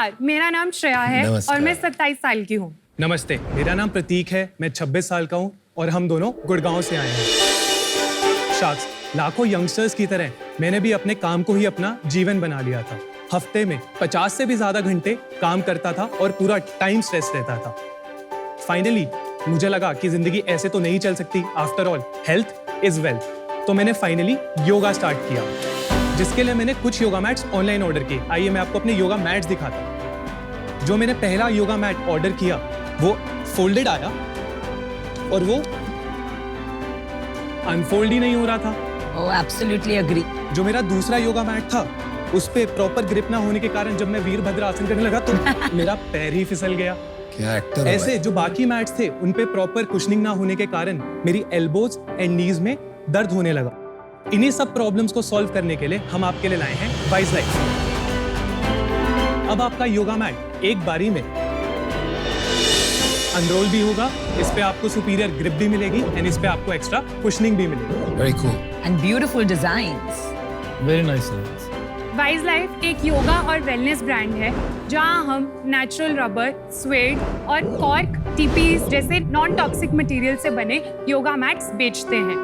नमस्कार, मेरा नाम श्रेया है और मैं 27 साल की हूँ। नमस्ते, मेरा नाम प्रतीक है, मैं 26 साल का हूँ और हम दोनों गुड़गांव से आए हैं। शार्क्स, लाखों यंगस्टर्स की तरह मैंने भी अपने काम को ही अपना जीवन बना लिया था। हफ्ते में 50 से भी ज्यादा घंटे काम करता था और पूरा टाइम स्ट्रेस रहता था। फाइनली मुझे लगा कि जिंदगी ऐसे तो नहीं चल सकती। After all health is wealth. तो मैंने फाइनली योगा स्टार्ट किया, जिसके लिए मैंने कुछ योगा मैट्स ऑनलाइन ऑर्डर किए। आइए मैं आपको अपने योगा मैट्स दिखाता हूँ। जो मैंने पहला योगा मैट ऑर्डर किया वो फोल्डेड आया और वो अनफोल्ड ही नहीं हो रहा था। Oh, absolutely agree. जो मेरा दूसरा योगा मैट था उस पे प्रॉपर ग्रिप ना होने के कारण जब मैं वीरभद्र आसन करने लगा तो मेरा पैर ही फिसल गया। क्या एक्टर है ऐसे जो बाकी मैट्स थे उन पे प्रॉपर कुशनिंग ना होने के कारण मेरी एल्बोज एंड नीज में दर्द होने लगा। इन्हीं सब प्रॉब्लम्स को सॉल्व करने के लिए हम आपके लिए लाए हैं वाइज लाइफ। अब आपका योगा मैट एक बारी में अनरोल भी होगा, इस पे आपको सुपीरियर ग्रिप भी मिलेगी एंड इस पे आपको एक्स्ट्रा कुशनिंग भी मिलेगी। Very cool And beautiful designs. Very nice. Wise life एक योगा और वेलनेस ब्रांड है जहां हम नेचुरल रबर, स्वेड और कॉर्क, टीपीज जैसे नॉन टॉक्सिक मटेरियल से बने योगा मैट्स बेचते हैं।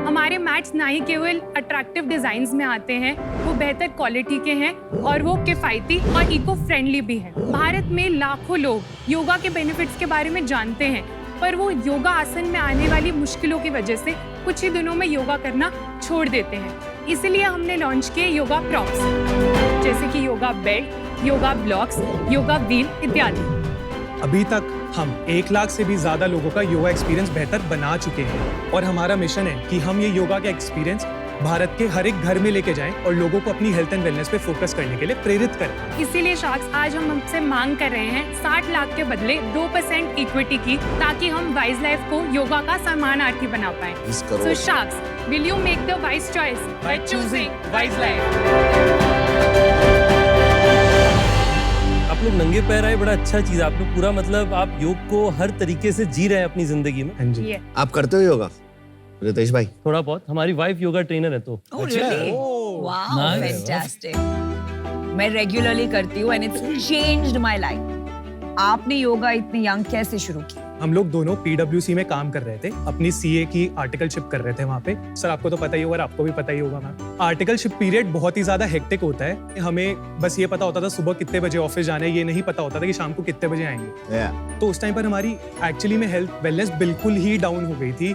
हमारे मैट्स ना ही केवल अट्रैक्टिव डिजाइन्स में आते हैं, वो बेहतर क्वालिटी के हैं और वो किफायती और इको फ्रेंडली भी हैं। भारत में लाखों लोग योगा के बेनिफिट्स के बारे में जानते हैं, पर वो योगा आसन में आने वाली मुश्किलों की वजह से कुछ ही दिनों में योगा करना छोड़ देते हैं। इसलिए हमने लॉन्च किए योगा प्रॉप्स, जैसे कि yoga belt, yoga blocks, yoga wheel इत्यादि। अभी तक हम 1 लाख से भी ज्यादा लोगों का योगा एक्सपीरियंस बेहतर बना चुके हैं और हमारा मिशन है कि हम ये योगा का एक्सपीरियंस भारत के हर एक घर में लेके जाएं और लोगों को अपनी हेल्थ एंड वेलनेस पे फोकस करने के लिए प्रेरित करें। इसीलिए शार्क्स आज हम आपसे मांग कर रहे हैं 60 लाख के बदले 2% इक्विटी की, ताकि हम वाइज लाइफ को योगा का सम्मानार्थी बना पाएं। सो sharks, will you make the wise choice by choosing wise life? आप लोग नंगे पैर आए, बड़ा अच्छा चीज। आप लोग पूरा मतलब आप योग को हर तरीके से जी रहे हैं अपनी जिंदगी में। हाँ जी। आप करते हो योगा रितेश भाई? थोड़ा बहुत। हमारी वाइफ योगा ट्रेनर है तो। Oh, really? Wow, Nice. fantastic. मैं रेगुलरली करती हूँ and it's changed my life. आपने योगा इतने यंग कैसे शुरू की? हम लोग दोनों PwC में काम कर रहे थे, अपनी CA की आर्टिकलशिप कर रहे थे वहाँ पे। सर आपको तो पता ही होगा, आपको भी पता ही होगा मैम। आर्टिकलशिप पीरियड बहुत ही ज्यादा हेक्टिक होता है। हमें बस ये पता होता था सुबह कितने बजे ऑफिस जाना है, ये नहीं पता होता था कि शाम को कितने बजे आएंगे। तो उस टाइम पर हमारी एक्चुअली में हेल्थ वेलनेस बिल्कुल ही डाउन हो गई थी।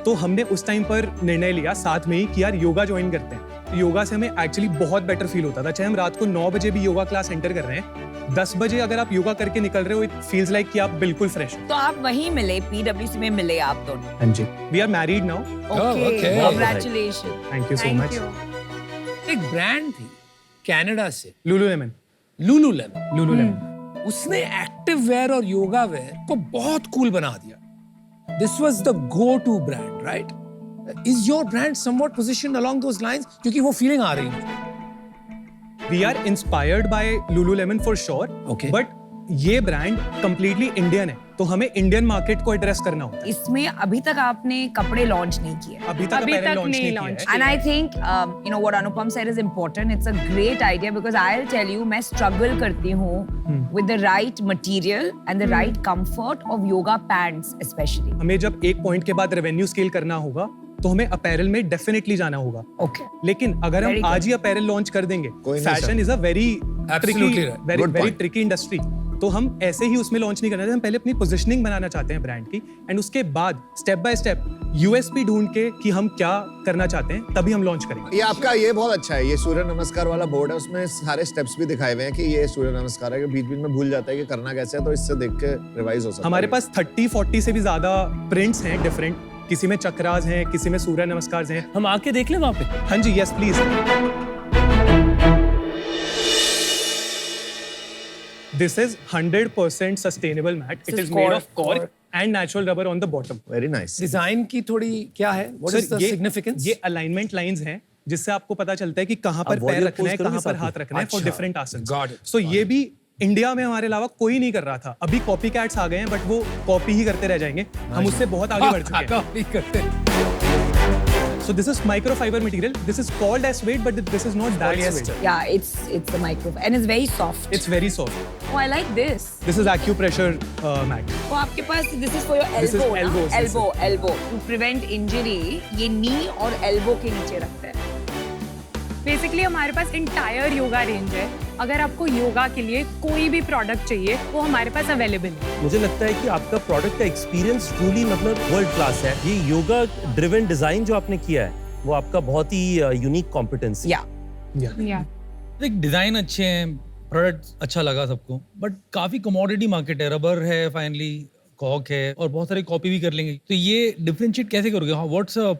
तो हमने उस टाइम पर निर्णय लिया साथ में ही कि यार योगा ज्वाइन करते हैं। योगा से हमें एक्चुअली बहुत बेटर फील होता था। चाहे हम रात को 9 बजे भी योगा क्लास एंटर कर रहे हैं, 10 बजे अगर आप योगा करके निकल रहे हो, इट फील्स लाइक कि आप बिल्कुल फ्रेश हो। तो आप वहीं मिले, PwC में मिले आप दोनों? हाँ जी, we are married now. Okay, congratulations. Thank you so much. एक ब्रांड थी कनाडा से, लुलुलेमन। लुलुलेमन। उसने एक्टिव वेयर और योगा वेयर को बहुत कूल बना दिया। This was the go to brand, right? Is your brand somewhat positioned along those lines? क्योंकि वो फीलिंग आ रही है। We are inspired by Lululemon for sure, Okay. but ये ब्रांड completely इंडियन है, तो हमें इंडियन मार्केट को एड्रेस करना होता है। इसमें अभी तक आपने कपड़े लॉन्च नहीं किए। अभी तक अभी apparel तक launch नहीं नहीं launch किया है। And I think you know what Anupam said is important. It's a great idea because I'll tell you, मैं struggle करती हूँ with the right material and the right comfort of yoga pants especially. हमें जब एक point के बाद revenue scale करना होगा तो हमें अपैरल में डेफिनेटली जाना होगा। Okay. लेकिन अगर Very हम good. आज ही अपैरल लॉन्च कर देंगे, कोई नहीं fashion is a very Absolutely right. Good very point. Tricky industry. तो हम ऐसे ही उसमें लॉन्च नहीं करना चाहते। हम पहले अपनी पोजीशनिंग बनाना चाहते हैं ब्रांड की, एंड उसके बाद स्टेप बाय स्टेप यूएसपी ढूंढ के कि हम क्या करना चाहते हैं, तभी हम लॉन्च करेंगे। ये आपका ये बहुत अच्छा है, ये सूर्य नमस्कार वाला बोर्ड है, उसमें सारे स्टेप्स भी दिखाए हुए हैं कि ये सूर्य नमस्कार है, कि बीच बीच में भूल जाता है कि करना कैसे है, तो इससे देख के रिवाइज हो सकता है। हमारे पास 30-40 से भी ज्यादा प्रिंट्स हैं डिफरेंट। किसी में चक्रास हैं, किसी में सूर्य नमस्कार हैं। हम आके देख लें वहाँ पे? हाँ जी, yes please. This is 100% sustainable mat. It is made of cork and natural rubber on the bottom. Very nice. Design की थोड़ी क्या है? व्हाट इज द ये सिग्निफिकेंस? ये अलाइनमेंट लाइंस हैं जिससे आपको पता चलता है कि कहाँ पर आप पैर body रखना है, pose करोगे कहाँ पर साथ हाथ में? रखना है फॉर अच्छा, डिफरेंट आसन। got it, सो ये भी इंडिया में हमारे अलावा कोई नहीं कर रहा था। अभी कॉपी कैट्स आ गए हैं, बट वो कॉपी ही करते रह जाएंगे। हम उससे बहुत आगे बढ़ चुके हैं। कॉपी करते हैं। So this is microfiber material. This is called as suede, but this is not that suede. Yeah, it's a micro and it's very soft. It's very soft. Oh, I like this. This is acupressure mat. तो आपके पास this is for your This is elbow, ना? elbows, this elbow to prevent injury. ये knee और elbow के नीचे रखते हैं. Basically हमारे पास इंटायर योगा रेंज है। अगर आपको योगा के लिए कोई भी प्रोडक्ट चाहिए वो हमारे पास अवेलेबल है। मुझे लगता है कि आपका प्रोडक्ट का एक्सपीरियंस ट्रूली मतलब वर्ल्ड क्लास है। ये योगा ड्रिवन डिजाइन जो आपने किया है वो आपका बहुत ही यूनिक कॉम्पिटेंस है। Yeah. देख डिजाइन अच्छे हैं, प्रोडक्ट अच्छा लगा सबको, बट काफी कमोडिटी मार्केट है, रबर है, फाइनली कॉक है और बहुत सारे कॉपी भी कर लेंगे। तो ये डिफरेंशिएट कैसे करोगे? What's a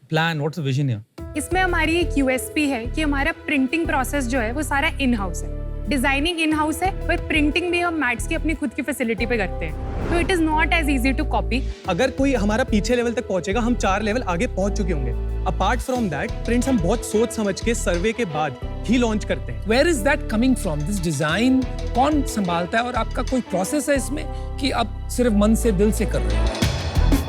plan, what's a vision है? इसमें हमारी एक यूएसपी है कि हमारा प्रिंटिंग प्रोसेस जो है वो सारा इन हाउस है। डिजाइनिंग इन हाउस है, पर प्रिंटिंग भी हम मैट्स की अपनी खुद की फैसिलिटी पे करते हैं। तो it is not as easy to copy. अगर कोई हमारा पीछे लेवल तक पहुंचेगा, हम 4 लेवल आगे पहुंच चुके होंगे। अपार्ट फ्रॉम दैट, प्रिंट्स हम बहुत सोच समझ के सर्वे के बाद ही लॉन्च करते हैं। Where is that coming from? This design कौन संभालता है और आपका कोई प्रोसेस है इसमें कि आप सिर्फ मन से दिल से कर रहे हो?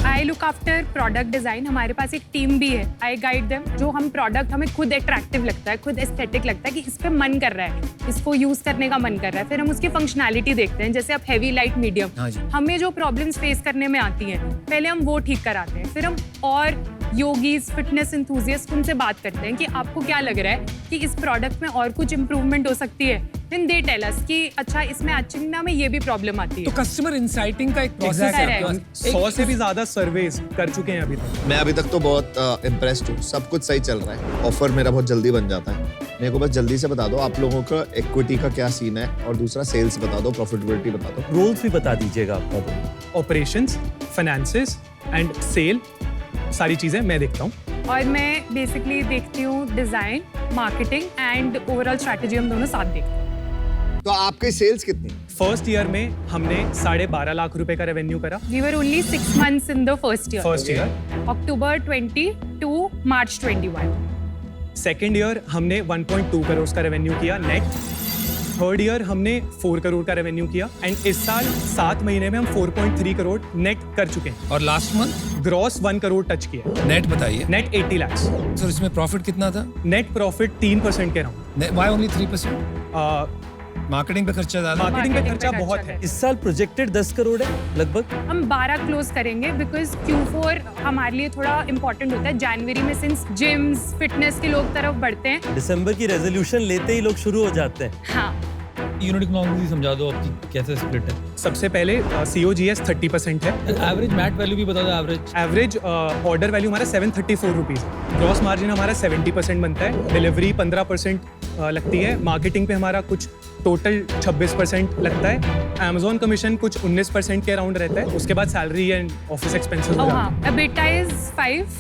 I look after product design. हमारे पास एक टीम भी है, आई गाइड देम। जो हम प्रोडक्ट हमें खुद अट्रैक्टिव लगता है, खुद एस्थेटिक लगता है कि इस पे मन कर रहा है, इसको यूज करने का मन कर रहा है, फिर हम उसकी फंक्शनैलिटी देखते हैं। जैसे अब हैवी, लाइट, मीडियम, हाँ जी। हमें जो प्रॉब्लम्स फेस करने में आती हैं पहले हम वो ठीक कराते हैं। फिर हम और योगीज, फिटनेस एंथुसियास्ट उनसे बात करते हैं कि आपको क्या लग रहा है कि इस प्रोडक्ट में और कुछ इम्प्रूवमेंट हो सकती है। देन दे टेल अस कि अच्छा इसमें एक्चुअली में ये भी प्रॉब्लम आती तो है। कस्टमर इंसाइटिंग का एक प्रोसेस Exactly. है। हम 100 से भी ज्यादा सर्वेज कर चुके हैं अभी तक। मैं अभी तक तो बहुत इम्प्रेस्ड हूँ, सब कुछ सही चल रहा है। ऑफर मेरा बहुत जल्दी बन जाता है। मेरे को बस जल्दी से बता दो आप लोगों का इक्विटी का क्या सीन है, और दूसरा सेल्स बता दो, प्रॉफिटेबिलिटी बता दो। रोल्स भी बता दीजिएगा आपका तो। ऑपरेशंस, फाइनेंसेस एंड सेल, सारी चीजें मैं देखता हूँ। और मैं बेसिकली देखती हूँ design, marketing and overall strategy, हम दोनों साथ देखते हैं। तो आपकी सेल्स कितनी? फर्स्ट ईयर में हमने 12.5 लाख रुपए का रेवेन्यू करा। We were only 6 months in the first year. First year. October 20 to March 21. Second year हमने 1.2 करोड़ का रेवेन्यू किया नेट। थर्ड ईयर हमने 4 करोड़ का रेवेन्यू किया, एंड इस साल 7 महीने में हम 4.3 करोड़ नेट कर चुके हैं। और last month gross 1 crore touch किया। नेट बताइए। नेट 80 लाख। सर इसमें प्रॉफिट कितना था? नेट प्रॉफिट 3% के राउंड। Why only 3%? मार्केटिंग पे खर्चा ज्यादा? मार्केटिंग पे Marketing पे खर्चा खर्चा बहुत है। है। इस साल प्रोजेक्टेड 10 करोड़ है लगभग। हम 12 क्लोज करेंगे बिकॉज Q4 हमारे लिए थोड़ा इंपॉर्टेंट होता है। जनवरी में सिंस जिम्स, फिटनेस के लोग तरफ बढ़ते हैं। दिसंबर की रेजोल्यूशन लेते ही लोग शुरू हो जाते हैं। हाँ, यूनिट इकोनॉमिक्स समझा दो आपकी कैसे स्प्लिट है। सबसे पहले COGS 30% है। एवरेज मैट वैल्यू भी बता दो। एवरेज एवरेज ऑर्डर वैल्यू हमारा 734 रुपीज। ग्रॉस मार्जिन हमारा 70% बनता है। डिलीवरी 15% लगती है। मार्केटिंग पे हमारा कुछ टोटल 26% लगता है। अमेजोन कमीशन कुछ 19% के अराउंड रहता है। उसके बाद सैलरी एंड ऑफिस एक्सपेंसेस हो oh जाते हाँ, EBITDA is 5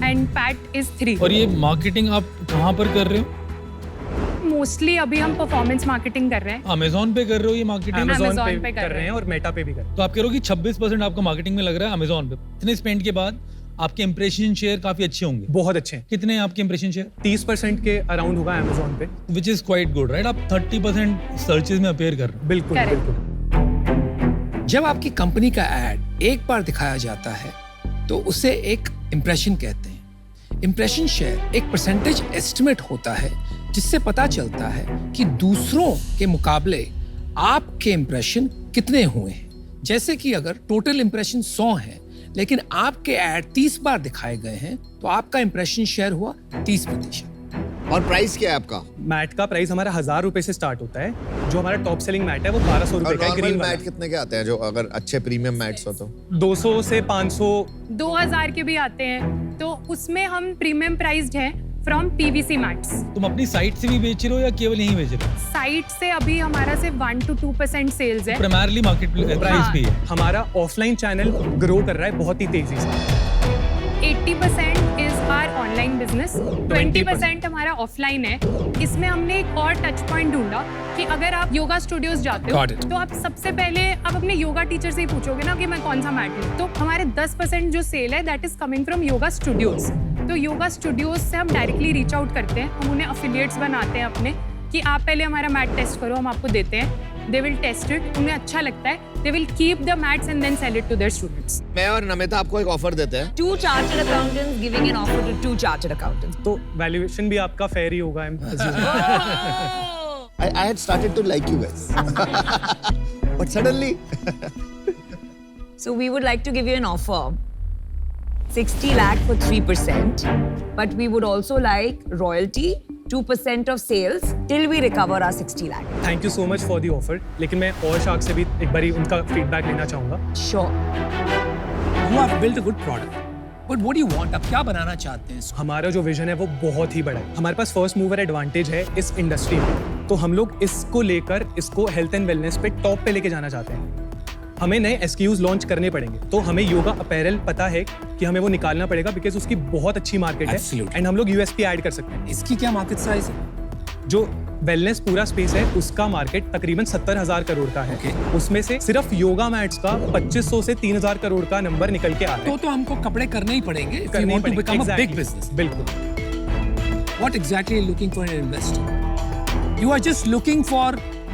and PAT is 3. और ये मार्केटिंग आप कहाँ पर कर रहे हो? मोस्टली अभी हम परफॉर्मेंस मार्केटिंग कर रहे हैं। अमेजोन पे कर रहे हो ये हैं। मार्केटिंग? Amazon Amazon पे पे कर रहे हैं और मेटा पे भी कर रहे हैं। तो आप कह रहे हो कि 26% आपका मार्केटिंग में लग रहा है अमेजोन पे। इतने स्पेंड के बाद आपके इंप्रेशन शेयर काफी अच्छे होंगे। बहुत अच्छे हैं। कितने हैं आपके इंप्रेशन शेयर? 30% के अराउंड होगा अमेजोन पे। Which is quite good, right? आप 30% सर्चेज में अपेयर कर रहे हो। बिल्कुल Correct. बिल्कुल। जब आपकी कंपनी का एड एक बार दिखाया जाता है तो उसे एक इंप्रेशन कहते हैं। इंप्रेशन शेयर एक परसेंटेज एस्टिमेट होता है जिससे पता चलता है कि दूसरों के मुकाबले आपके इंप्रेशन कितने हुए हैं। जैसे कि अगर टोटल इंप्रेशन 100 है लेकिन आपके ऐड 30 बार दिखाए गए हैं तो आपका इंप्रेशन शेयर हुआ 30%। और प्राइस क्या है आपका? मैट का प्राइस हमारा 1000 रुपए से स्टार्ट होता है। जो हमारा टॉप सेलिंग मैट है वो 1200 रुपए और का है। नॉर्मल ग्रीन मैट वाला कितने के आते हैं, जो अगर अच्छे प्रीमियम मैट्स हो तो? 200 से 500। 2000 के भी आते हैं। तो उसमें हम प्रीमियम प्राइस्ड हैं फ्रॉम PVC मैट्स। तुम अपनी साइट से भी बेच रहे हो या केवल यहीं बेच रहे हो? साइट से अभी हमारा सिर्फ 1 to 2% सेल्स है। प्राइमरली मार्केट प्राइस भी है। हमारा ऑफलाइन चैनल ग्रो कर रहा है बहुत ही तेजी से। 80% इज आवर ऑनलाइन बिजनेस, 20% हमारा ऑफलाइन है। इसमें हमने एक और टच पॉइंट ढूंढा कि अगर आप योगा स्टूडियोज जाते हो Got it. तो आप सबसे पहले आप अपने योगा टीचर से ही पूछोगे ना कि मैं कौन सा मैट लूं। तो हमारे 10% जो सेल है that is coming from yoga studios. तो योगा स्टूडियोज से हम डायरेक्टली रीच आउट करते हैं। हम उन्हें अफिलिएट्स बनाते हैं अपने कि आप पहले हमारा मैट टेस्ट करो, हम आपको देते हैं। दे विल टेस्ट इट, उन्हें अच्छा लगता है, they will keep the mats and then sell it to their students. मैं और नमिता आपको एक ऑफर देते हैं। 2 chartered accountants giving an offer to 2 chartered accountants. तो वैल्यूएशन भी आपका फेयर ही होगा। I had started to like you guys. But suddenly So we would like to give you an offer. 60 lakh for 3%, but we would also like royalty, 2% of sales till we recover our 60 lakh. Thank you so much for the offer, लेकिन मैं और shark से भी एक बारी उनका feedback लेना चाहूँगा। Sure. You have built a good product. But what do you want? आप क्या बनाना चाहते हैं इसको? हमारा जो विजन है वो बहुत ही बड़ा है। हमारे पास फर्स्ट मूवर एडवांटेज है इस इंडस्ट्री में, तो हम लोग इसको लेकर इसको हेल्थ एंड वेलनेस पे टॉप पे लेके जाना चाहते हैं। हमें नए SKUs लॉन्च करने पड़ेंगे, तो हमें योगा अपैरल पता है कि हमें वो निकालना पड़ेगा बिकॉज उसकी बहुत अच्छी मार्केट है Absolutely. एंड हम लोग USP ऐड कर सकते हैं। इसकी क्या मार्केट साइज है? जो वेलनेस पूरा स्पेस है उसका मार्केट तकरीबन 70,000 करोड़ का है। Okay. उसमें से सिर्फ योगा मैट्स का 2500 से 3,000 करोड़ का नंबर निकल के आ रहा है। तो हमको कपड़े करने ही पड़ेंगे if we करने want to पड़ेंगे। become a big Exactly. business. बिल्कुल। What exactly are you looking for in an investor? You are just looking for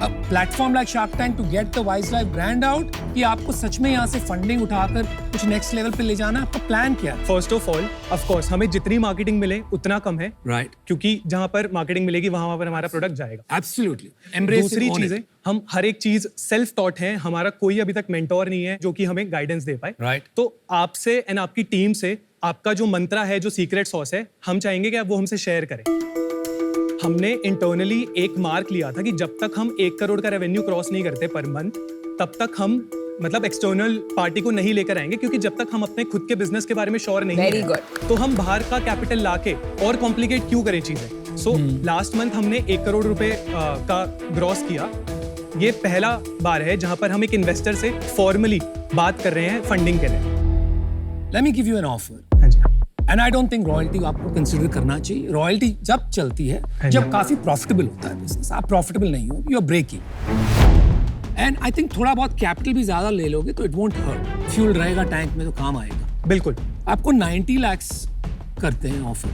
a platform like Shark Tank to get the Wise Life brand out, कि आपको सच में यहाँ से funding उठाकर कुछ next level पे ले जाना है? आपका प्लान क्या है? First of all of course हमें जितनी मार्केटिंग मिले उतना कम है, राइट, क्योंकि जहां पर मार्केटिंग मिलेगी वहां पर हमारा प्रोडक्ट जाएगा। एब्सोल्युटली एम्ब्रेस दूसरी चीजें, हम हर एक चीज सेल्फ टॉट है, हमारा कोई अभी तक मेंटोर नहीं है जो कि हमें गाइडेंस दे पाए। Right. तो आपसे एंड आपकी टीम से आपका जो मंत्रा है, जो सीक्रेट सॉस है, हम चाहेंगे कि आप वो हमसे शेयर करें। हमने इंटरनली एक मार्क लिया था कि जब तक हम 1 करोड़ का रेवेन्यू क्रॉस नहीं करते पर मंथ, तब तक हम मतलब एक्सटर्नल पार्टी को नहीं लेकर आएंगे, क्योंकि जब तक हम अपने खुद के बिजनेस के बारे में श्योर नहीं Very हैं, good. तो हम बाहर का कैपिटल लाके और कॉम्प्लिकेट क्यों करें चीजें। सो लास्ट मंथ हमने 1 करोड़ रुपए का ग्रॉस किया। ये पहला बार है जहां पर हम एक इन्वेस्टर से फॉर्मली बात कर रहे हैं फंडिंग के लिए। Let me give you an offer, हाँ जी। And I don't think royalty आपको कंसीडर करना चाहिए। रॉयल्टी जब चलती है जब काफी प्रॉफिटेबल होता है बिजनेस। आप प्रॉफिटेबल नहीं हो, you are breaking, and I think थोड़ा बहुत कैपिटल भी ज्यादा ले लोगे तो इट वोंट हर्ट, फ्यूल रहेगा टैंक में तो काम आएगा। बिल्कुल। आपको 90 lakhs करते हैं offer,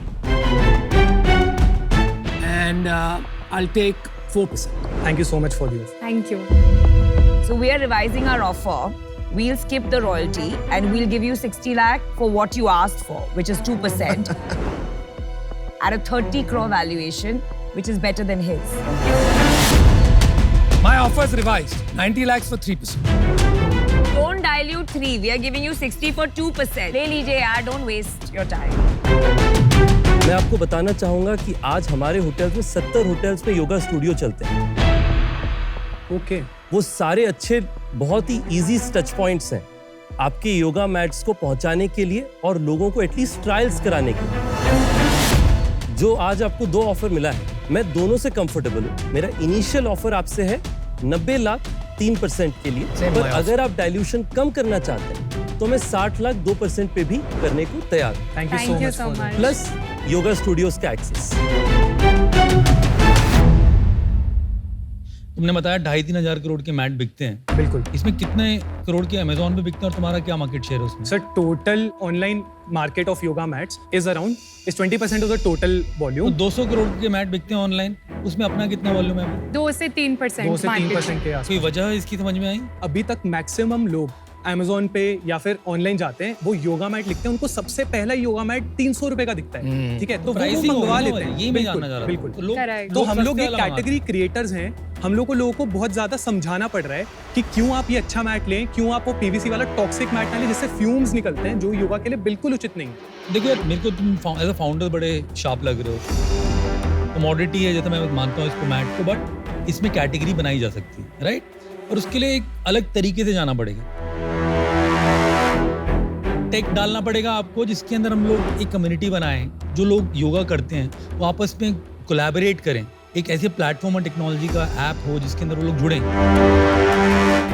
and I take 4%. Thank you so much for दी। Thank you. So we are revising our offer. We'll skip the royalty and we'll give you 60 lakh for what you asked for, which is 2%, at a 30 crore valuation, which is better than his. My offer is revised, 90 lakhs for 3%. Don't dilute 3. We are giving you 60 for 2%. ले लीजिए यार, don't waste your time. मैं आपको बताना चाहूंगा कि आज हमारे होटल्स में 70 होटल्स में योगा स्टूडियो चलते हैं। ओके। वो सारे अच्छे बहुत ही इजी टच पॉइंट्स हैं आपके योगा मैट्स को पहुंचाने के लिए और लोगों को एटलीस्ट ट्रायल्स कराने के लिए। जो आज आपको 2 ऑफर मिला है, मैं दोनों से कंफर्टेबल हूँ। मेरा इनिशियल ऑफर आपसे है 90 लाख 3% के लिए, पर अगर आप डाइल्यूशन कम करना चाहते हैं तो मैं 60 लाख 2% पे भी करने को तैयार हूँ, thank you Thank you so so much. much. Plus yoga studios का एक्सेस। तुमने बताया 2.5-3 हजार करोड़ के मैट बिकते हैं, बिल्कुल। इसमें कितने करोड़ के अमेजोन पे बिकते हैं और तुम्हारा क्या मार्केट शेयर है उसमें? Sir total online market of yoga mats is around 20% of the total तो वॉल्यूम। 200 करोड़ के मैट बिकते हैं ऑनलाइन, उसमें अपना कितना वॉल्यूम है? 2 से 3% 2 से 3% के आसपास। कोई वजह है इसकी समझ में आई? अभी तक मैक्सिमम लोग Amazon पे या फिर ऑनलाइन जाते हैं, वो योगा मैट लिखते हैं, उनको सबसे पहला योगा मैट 300 रुपए का दिखता है, ठीक है, तो वो प्राइसिंग मंगवा होगी ना लेते हैं। भाई, ये मैं जानना चाह रहा बिल्कुल था। बिल्कुल। Correct. तो हम लोग सस्ते एक वाला कैटेगरी क्रिएटर्स हैं, हम लोगों को बहुत ज्यादा समझाना पड़ रहा है कि क्यों आप ये अच्छा मैट लें, क्यों आप वो PVC वाला टॉक्सिक मैट ना लें जिससे फ्यूम्स निकलते हैं, जो योगा के लिए बिल्कुल उचित नहीं है। देखो यार, मेरे को तुम एज अ फाउंडर बड़े शार्प लग रहे हो। कमोडिटी है जैसे मैं मानता हूँ इसको मैट को, बट इसमें कैटेगरी बनाई जा सकती है, राइट? और उसके लिए एक अलग तरीके से जाना पड़ेगा, टेक डालना पड़ेगा आपको, जिसके अंदर हम लोग एक कम्युनिटी बनाएं, जो लोग योगा करते हैं वो आपस में कोलैबोरेट करें, एक ऐसे प्लेटफॉर्म और टेक्नोलॉजी का ऐप हो जिसके अंदर वो लोग जुड़ें।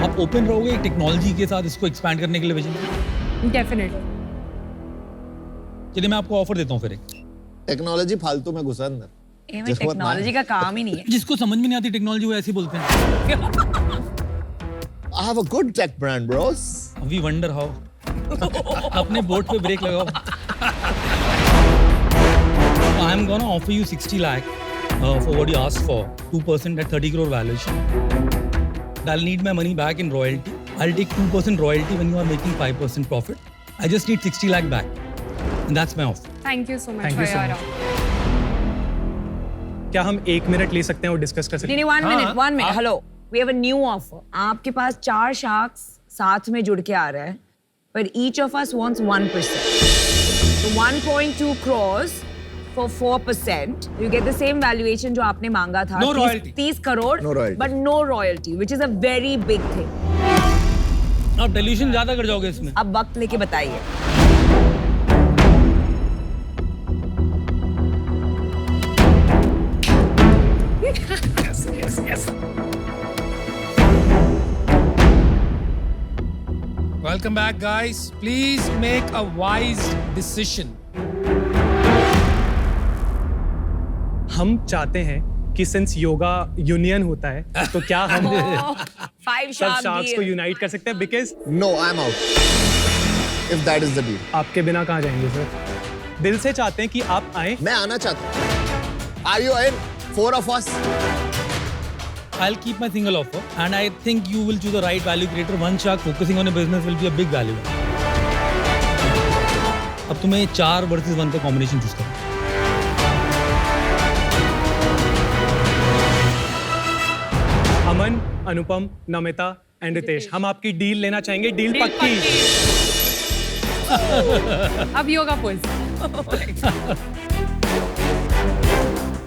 आप ओपन रहोगे टेक्नोलॉजी के साथ इसको एक्सपैंड करने के लिए विजन? डेफिनेटली। चलिए मैं आपको ऑफर देता हूँ फिर एक। टेक्नोलॉजी फालतू में घुसा अंदर। ये में टेक्नोलॉजी का काम ही नहीं है। जिसको समझ में नहीं आती टेक्नोलॉजी वो ऐसे ही बोलते हैं। I have a good tech brand, bros. We wonder how. अपने बोट पे ब्रेक लगाओ। I am gonna offer you 60 lakh for what you asked for, 2% at 30 crore valuation. I'll need my money back in royalty. I'll take 2% royalty when you are making 5% profit. I just need 60 lakh back. And that's my offer. Thank you so much Thank for you so your much. offer. क्या हम 1 minute ले सकते हैं और discuss कर सकते नहीं, हैं? 1 minute, 1 minute. Hello. We have a new offer. आपके पास 4 sharks साथ में जुड़ के आ रहा है, but each of us wants 1%. So 1.2 crores for 4%. You get the same valuation जो आपने मांगा था. No royalty. 30 crore, No royalty. but no royalty, which is a very big thing. आप dilution ज्यादा कर जाओगे इसमें. अब वक्त लेके बताइए. Welcome back, guys. Please make a wise decision. हम चाहते हैं कि सिंस योगा यूनियन होता है तो क्या हम 5 सब shark शार्क्स को deal. यूनाइट कर सकते हैं? Because No, I'm out. If that is the deal. आपके बिना कहाँ जाएंगे सर? दिल से चाहते हैं कि आप आए. मैं आना चाहता हूँ. Are you in? 4 of us. I'll keep my single offer, and I think you will choose the right value creator. One shark focusing on a business will be a big value. अब तुम्हें 4 versus 1 का combination choose करना. अमन, अनुपम, Namita and Ritesh, हम आपकी deal लेना चाहेंगे. Deal Deal पक्की. अब yoga pose.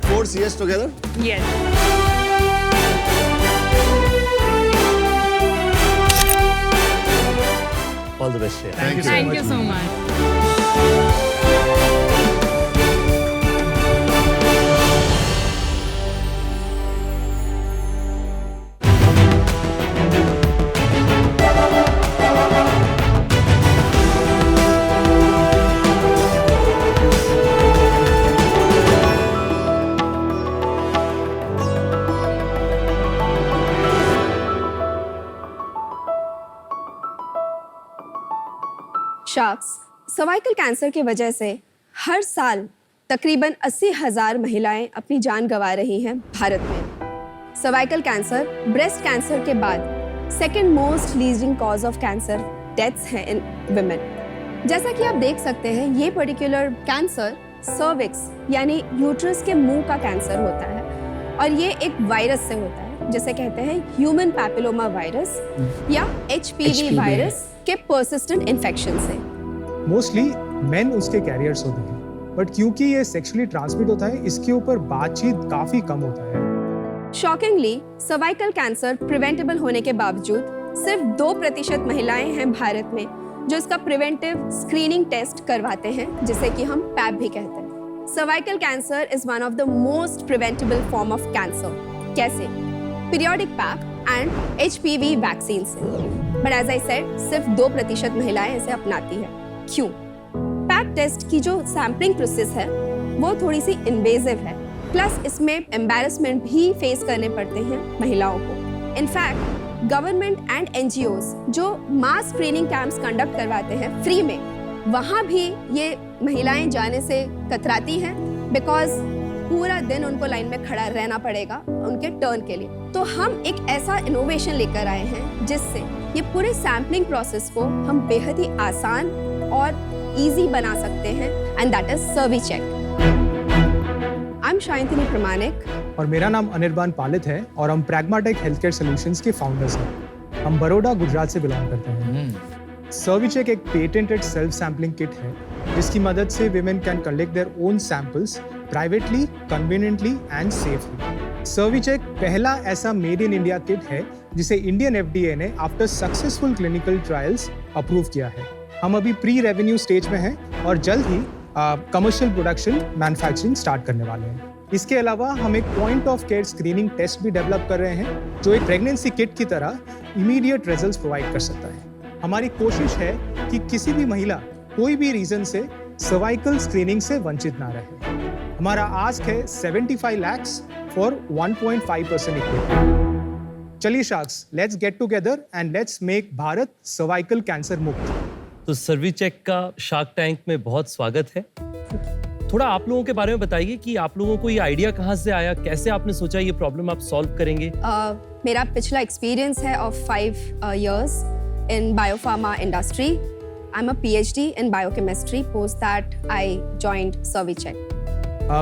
4 CS together. Yes. All the best, Shreya. Thank you so Thank much. you so much. Sharks cervical cancer की वजह से हर साल तकरीबन 80,000 महिलाएं अपनी जान गंवा रही हैं भारत में. सर्वाइकल कैंसर ब्रेस्ट कैंसर के बाद second most leading cause of cancer deaths है इन वुमेन. जैसा कि आप देख सकते हैं, ये पर्टिकुलर कैंसर सर्विक्स यानी यूट्रस के मुंह का कैंसर होता है और ये एक वायरस से होता है जिसे कहते हैं ह्यूमन पैपिलोमा वायरस या HPV वायरस के पर्सिस्टेंट इन्फेक्शन से. मोस्टली मेन उसके कैरियर्स होते हैं, बट क्योंकि ये सेक्सुअली ट्रांसमिट होता है, इसके ऊपर बातचीत काफी कम होता है. शॉकिंगली सर्वाइकल कैंसर प्रिवेंटेबल होने के बावजूद सिर्फ 2% महिलाएं हैं भारत में जो इसका प्रिवेंटिव स्क्रीनिंग टेस्ट करवाते हैं, जिसे कि हम पैप भी कहते हैं. Cervical cancer is one of the most preventable form of cancer. कैसे? Periodic Pap and HPV vaccine से. बट एज आई सेड, सिर्फ 2% महिलाएं इसे अपनाती है. क्यों? पैप टेस्ट की जो सैम्पलिंग प्रोसेस है वो थोड़ी सी इन्वेजिव है, प्लस इसमें एम्बैरेसमेंट भी फेस करने पड़ते हैं महिलाओं को. इनफैक्ट गवर्नमेंट एंड NGOs जो मास स्क्रीनिंग कैंप्स कंडक्ट करवाते हैं फ्री में, वहाँ भी ये महिलाएं जाने से कतराती हैं बिकॉज पूरा दिन उनको लाइन में खड़ा रहना पड़ेगा उनके टर्न के लिए. तो हम एक ऐसा इनोवेशन लेकर आए हैं जिससे ये पूरे सैम्पलिंग प्रोसेस को हम बेहद ही आसान और इजी बना सकते हैं, and that is Cervicheck. I am Shayantini Pramanik और मेरा नाम अनिर्बान पालित है और हम प्रैग्माटिक हेल्थ केयर सोल्यूशंस के फाउंडर्स हैं. हम बड़ौदा, गुजरात से बिलोंग करते हैं. सर्विचेक एक पेटेंटेड सेल्फ सैम्पलिंग किट है जिसकी मदद से women can collect their own samples privately, conveniently and safely. Cervicheck पहला ऐसा मेड इन इंडिया किट है जिसे इंडियन FDA ने after successful clinical trials approve किया है. हम अभी प्री रेवेन्यू स्टेज में हैं और जल्द ही कमर्शियल प्रोडक्शन मैन्युफैक्चरिंग स्टार्ट करने वाले हैं. इसके अलावा हम एक point of care screening test भी डेवलप कर रहे हैं जो एक प्रेगनेंसी किट की तरह इमीडिएट रिजल्ट्स प्रोवाइड कर सकता है. हमारी कोशिश है कि किसी भी महिला कोई भी रीजन से सर्वाइकल स्क्रीनिंग से वंचित ना रहे. हमारा आस्क है 75 lakhs फॉर 1.5% इक्विटी. चलिए sharks, let's get together and let's make Bharat cervical cancer मुक्त. तो सर्विचेक का शार्क टैंक में बहुत स्वागत है. थोड़ा आप लोगों के बारे में बताइए कि आप लोगों को ये आइडिया कहाँ से आया, कैसे आपने सोचा ये प्रॉब्लम आप सॉल्व करेंगे? मेरा पिछला एक्सपीरियंस है of 5 years in biopharma industry. I'm a PhD in biochemistry. Post that, I joined Servicheck.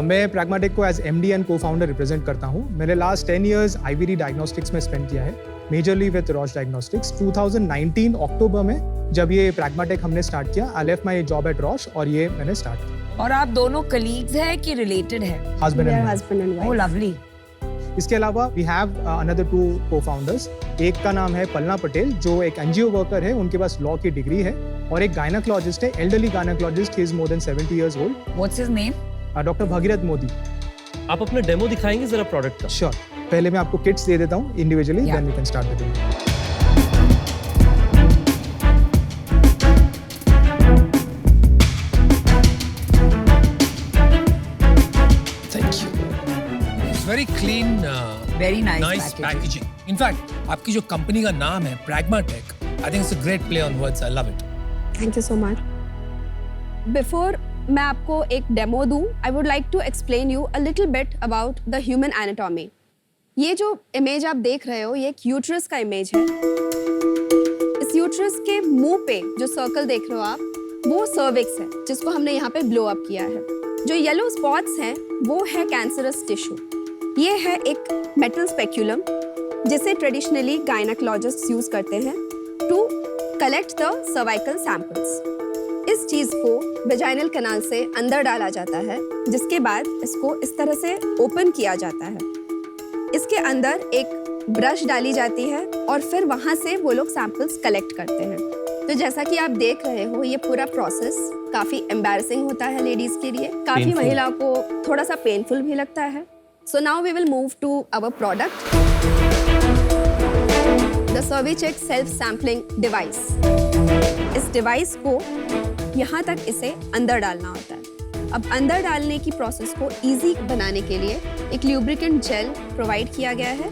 मैं प्रैग्मेटिक को as MD and co-founder represent करता हूँ। मैंने लास्ट 10 years IVD डायग्नोस्टिक्स में स्पेंड किया है, मेजरली विद रॉश डायग्नोस्टिक्स। 2019 अक्टूबर में जब ये प्रैग्मेटिक हमने स्टार्ट किया, I left my job at Roche और ये मैंने स्टार्ट किया। और आप दोनों कलीग्स हैं कि रिलेटेड हैं? Husband We are and husband and oh wife. Lovely. इसके अलावा वी हैव अनदर 2 को-फाउंडर्स। एक का नाम है पलना पटेल, जो एक एनजीओ वर्कर है, उनके पास लॉ की डिग्री है, और एक गायनेकोलॉजिस्ट है, elderly gynaecologist, he is more than 70 years old, what's his name? Doctor Bhagirath Modi. आप अपना डेमो दिखाएंगे जरा प्रोडक्ट का? श्योर। पहले मैं आपको किट्स दे देता हूँ individually, Yeah. Then we can start the demo. Thank you. It's very clean, Very nice nice packaging. packaging. In fact, आपकी जो कंपनी का नाम है Pragmatech, I think it's a great play on words. I love it. Thank you so much. Before मैं आपको एक demo दूं, I would like to explain you a little bit about the human anatomy. ये जो image आप देख रहे हो, ये एक यूट्रस का इमेज है। इस यूट्रस के मुंह पे जो सर्कल देख रहे हो आप, वो सर्विक्स है, जिसको हमने यहाँ पे ब्लो अप किया है। जो येलो स्पॉट्स हैं, वो है कैंसरस टिश्यू। ये है एक मेटल स्पेक्यूलम, जिसे ट्रेडिशनली गायनेकोलॉजिस्ट्स यूज करते हैं to collect the cervical samples. इस चीज को वेजाइनल कैनाल से अंदर डाला जाता है, जिसके बाद इसको इस तरह से ओपन किया जाता है। इसके अंदर एक ब्रश डाली जाती है और फिर वहां से वो लोग सैंपल्स कलेक्ट करते हैं। तो जैसा कि आप देख रहे हो, ये पूरा प्रोसेस काफी एम्बैरसिंग होता है लेडीज के लिए, काफी Painful. महिलाओं को थोड़ा सा पेनफुल भी लगता है। So now we will move to our product, the Cervicheck self sampling device. इस डिवाइस को यहाँ तक इसे अंदर डालना होता है। अब अंदर डालने की प्रोसेस को इजी बनाने के लिए एक ल्यूब्रिकेंट जेल प्रोवाइड किया गया है।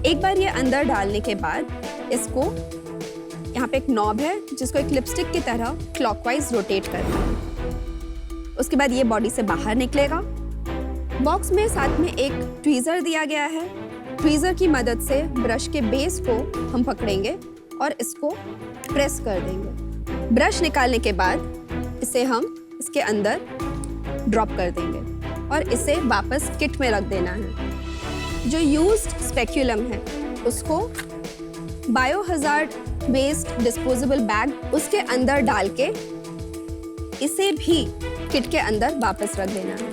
एक बार ये अंदर डालने के बाद इसको यहाँ पे एक नॉब है, जिसको एक लिपस्टिक की तरह क्लॉकवाइज रोटेट करना है। उसके बाद ये बॉडी से बाहर निकलेगा। बॉक्स में साथ में एक ट्वीजर दिया गया है। ट्वीजर की मदद से ब्रश के बेस को हम पकड़ेंगे और इसको प्रेस कर देंगे। ब्रश निकालने के बाद इसे हम इसके अंदर ड्रॉप कर देंगे और इसे वापस किट में रख देना है। जो यूज्ड स्पेक्यूलम है, उसको बायोहजार्ड वेस्ट डिस्पोजेबल बैग उसके अंदर डाल के इसे भी किट के अंदर वापस रख देना है।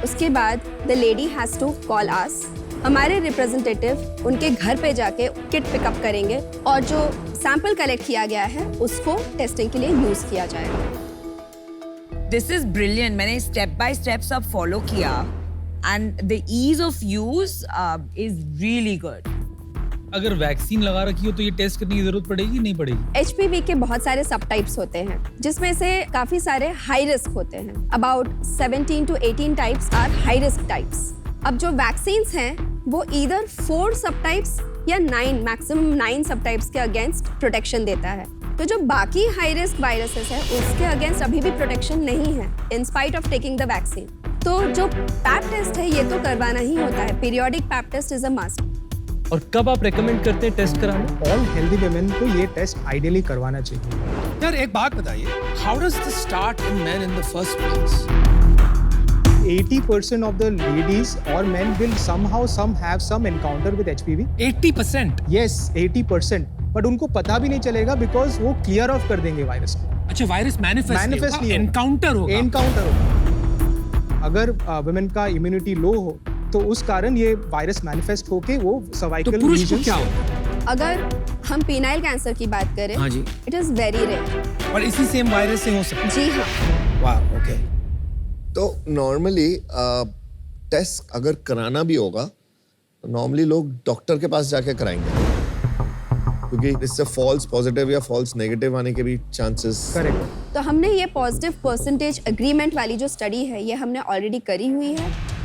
उसके बाद the lady has to call us. हमारे रिप्रेजेंटेटिव उनके घर पे जाके किट पिकअप करेंगे और जो सैंपल कलेक्ट किया गया है उसको टेस्टिंग के लिए यूज किया जाएगा। This is brilliant. मैंने स्टेप बाय स्टेप सब फॉलो किया and the ease of use is really good. अगर वैक्सीन लगा रखी हो तो ये टेस्ट करने की जरूरत पड़ेगी नहीं पड़ेगी? HPV के बहुत सारे सब टाइप्स होते हैं, जिसमें से काफी सारे हाई रिस्क होते हैं। About 17 to 18 types are high risk types. अब जो वैक्सीन्स हैं वो ईदर 4 सब टाइप्स या 9 मैक्सिमम 9 सब टाइप्स के अगेंस्ट प्रोटेक्शन देता है। तो जो बाकी हाई रिस्क वायरसेस है उसके अगेंस्ट अभी भी प्रोटेक्शन नहीं है in spite of taking the vaccine. तो जो पैप टेस्ट है ये तो करवाना ही होता है। Periodic pap test is a must. और कब आप रेकमेंड करते हैं टेस्ट कराना? ऑल हेल्दी वुमेन को ये टेस्ट आइडियली करवाना चाहिए। यार एक बात बताइए, how does this start in men in the first place? 80% of the ladies or men will somehow have some encounter with HPV. 80%? Yes, 80%. But उनको पता भी नहीं चलेगा बिकॉज वो क्लियर ऑफ कर देंगे वायरस को। अच्छा, वायरस मैनिफेस्ट नहीं होगा, एनकाउंटर होगा। एनकाउंटर होगा। अगर वुमेन का इम्यूनिटी लो हो तो उस कारण ये वायरस मैनिफेस्ट होके वो सर्वाइकल तो पुरुष को क्या होगा? अगर हम पेनाइल कैंसर की बात करें, हाँ जी, इट इज वेरी रेयर। और इसी सेम वायरस से हो सकता है? जी हाँ। वाह, ओके। तो नॉर्मली टेस्ट अगर कराना भी होगा तो नॉर्मली लोग डॉक्टर के पास जाके कराएंगे, क्योंकि इससे फॉल्स पॉजिटिव या फॉल्स नेगेटिव आने के भी चांसेस। करेक्ट। तो हमने ये पॉजिटिव परसेंटेज एग्रीमेंट वाली जो स्टडी है ये हमने ऑलरेडी करी हुई है।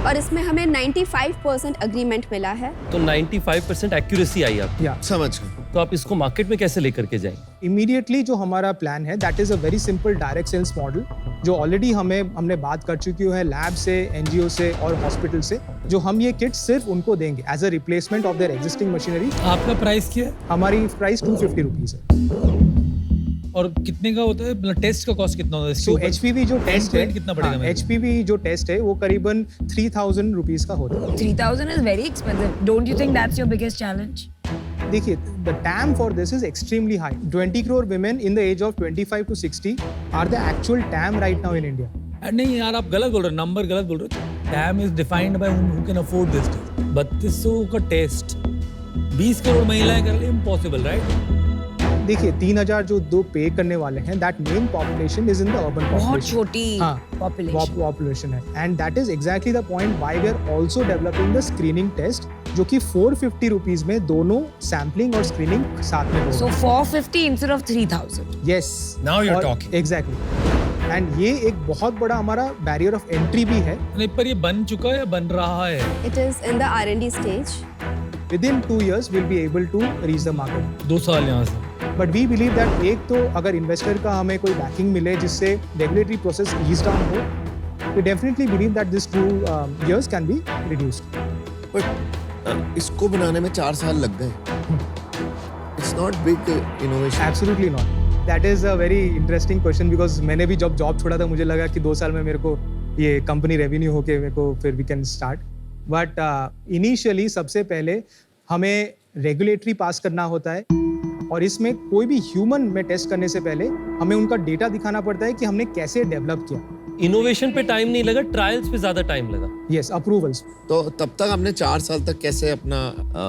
और इसमें हमें 95% अग्रीमेंट मिला है। तो 95% एक्यूरेसी आई आप, या समझ गए। तो आप इसको मार्केट में कैसे लेकर के जाएंगे? इमीडिएटली जो हमारा प्लान है that is a very simple direct sales model, जो ऑलरेडी हमने बात कर चुकी है लैब से, एनजीओ से और हॉस्पिटल से, जो हम ये किट सिर्फ उनको देंगे as a replacement of their existing machinery. आपका प्राइस क्या है हमारी प्राइस 250 रुपीज है। और कितने का होता है, मतलब टेस्ट का कॉस्ट कितना होता है? सो एचपीवी जो टेस्ट है, कितना पड़ेगा मेरे को? एचपीवी जो टेस्ट है वो करीबन 3000 रुपीज का होता है। 3,000 is very expensive. Don't you think that's your biggest challenge? देखिए, the TAM for this is extremely high. 20 crore women in the age of 25 to 60 are the actual TAM right now in India. नहीं यार, आप गलत बोल रहे हो, number गलत बोल रहे हो। TAM is defined by who can afford this test. 3200 का टेस्ट 20 करोड़ महिलाएं कर ले, इम्पॉसिबल, राइट? देखिए, 3000 जो दो पे करने वाले हैं, that main population is in the urban बहुत population. छोटी हाँ, population. population है, and that is exactly the point why we are also developing the screening test, जो कि 450 रुपीज में दोनों सैम्पलिंग और स्क्रीनिंग साथ में होगा। So 450 instead of 3,000. Yes. Now you're और- talking. Exactly. एंड ये एक बहुत बड़ा हमारा बैरियर ऑफ एंट्री भी है। नहीं, पर ये बन चुका है या बन रहा है? It is in the R&D stage. Within 2 years we'll be able to reach the market. 2 साल यहाँ से। बट वी बिलीव दैट एक तो अगर इन्वेस्टर का हमें कोई बैकिंग मिले जिससे रेगुलेटरी प्रोसेस ईज डाउन हो, we definitely believe that this 2 years can be reduced. But इसको बनाने में 4 साल लग गए। It's not big innovation. Absolutely not. That is a very interesting question, because मैंने भी जब जॉब छोड़ा था मुझे लगा कि 2 साल में मेरे को ये कंपनी रेवेन्यू होके मेरे को फिर we can start. But initially सबसे पहले हमें रेगुलेटरी पास करना होता है, और इसमें कोई भी ह्यूमन में टेस्ट करने से पहले हमें उनका डेटा दिखाना पड़ता है कि हमने कैसे डेवलप किया। इनोवेशन पे टाइम नहीं लगा, ट्रायल्स पे ज्यादा टाइम लगा। Yes, approvals. तो तब तक हमने 4 साल तक कैसे अपना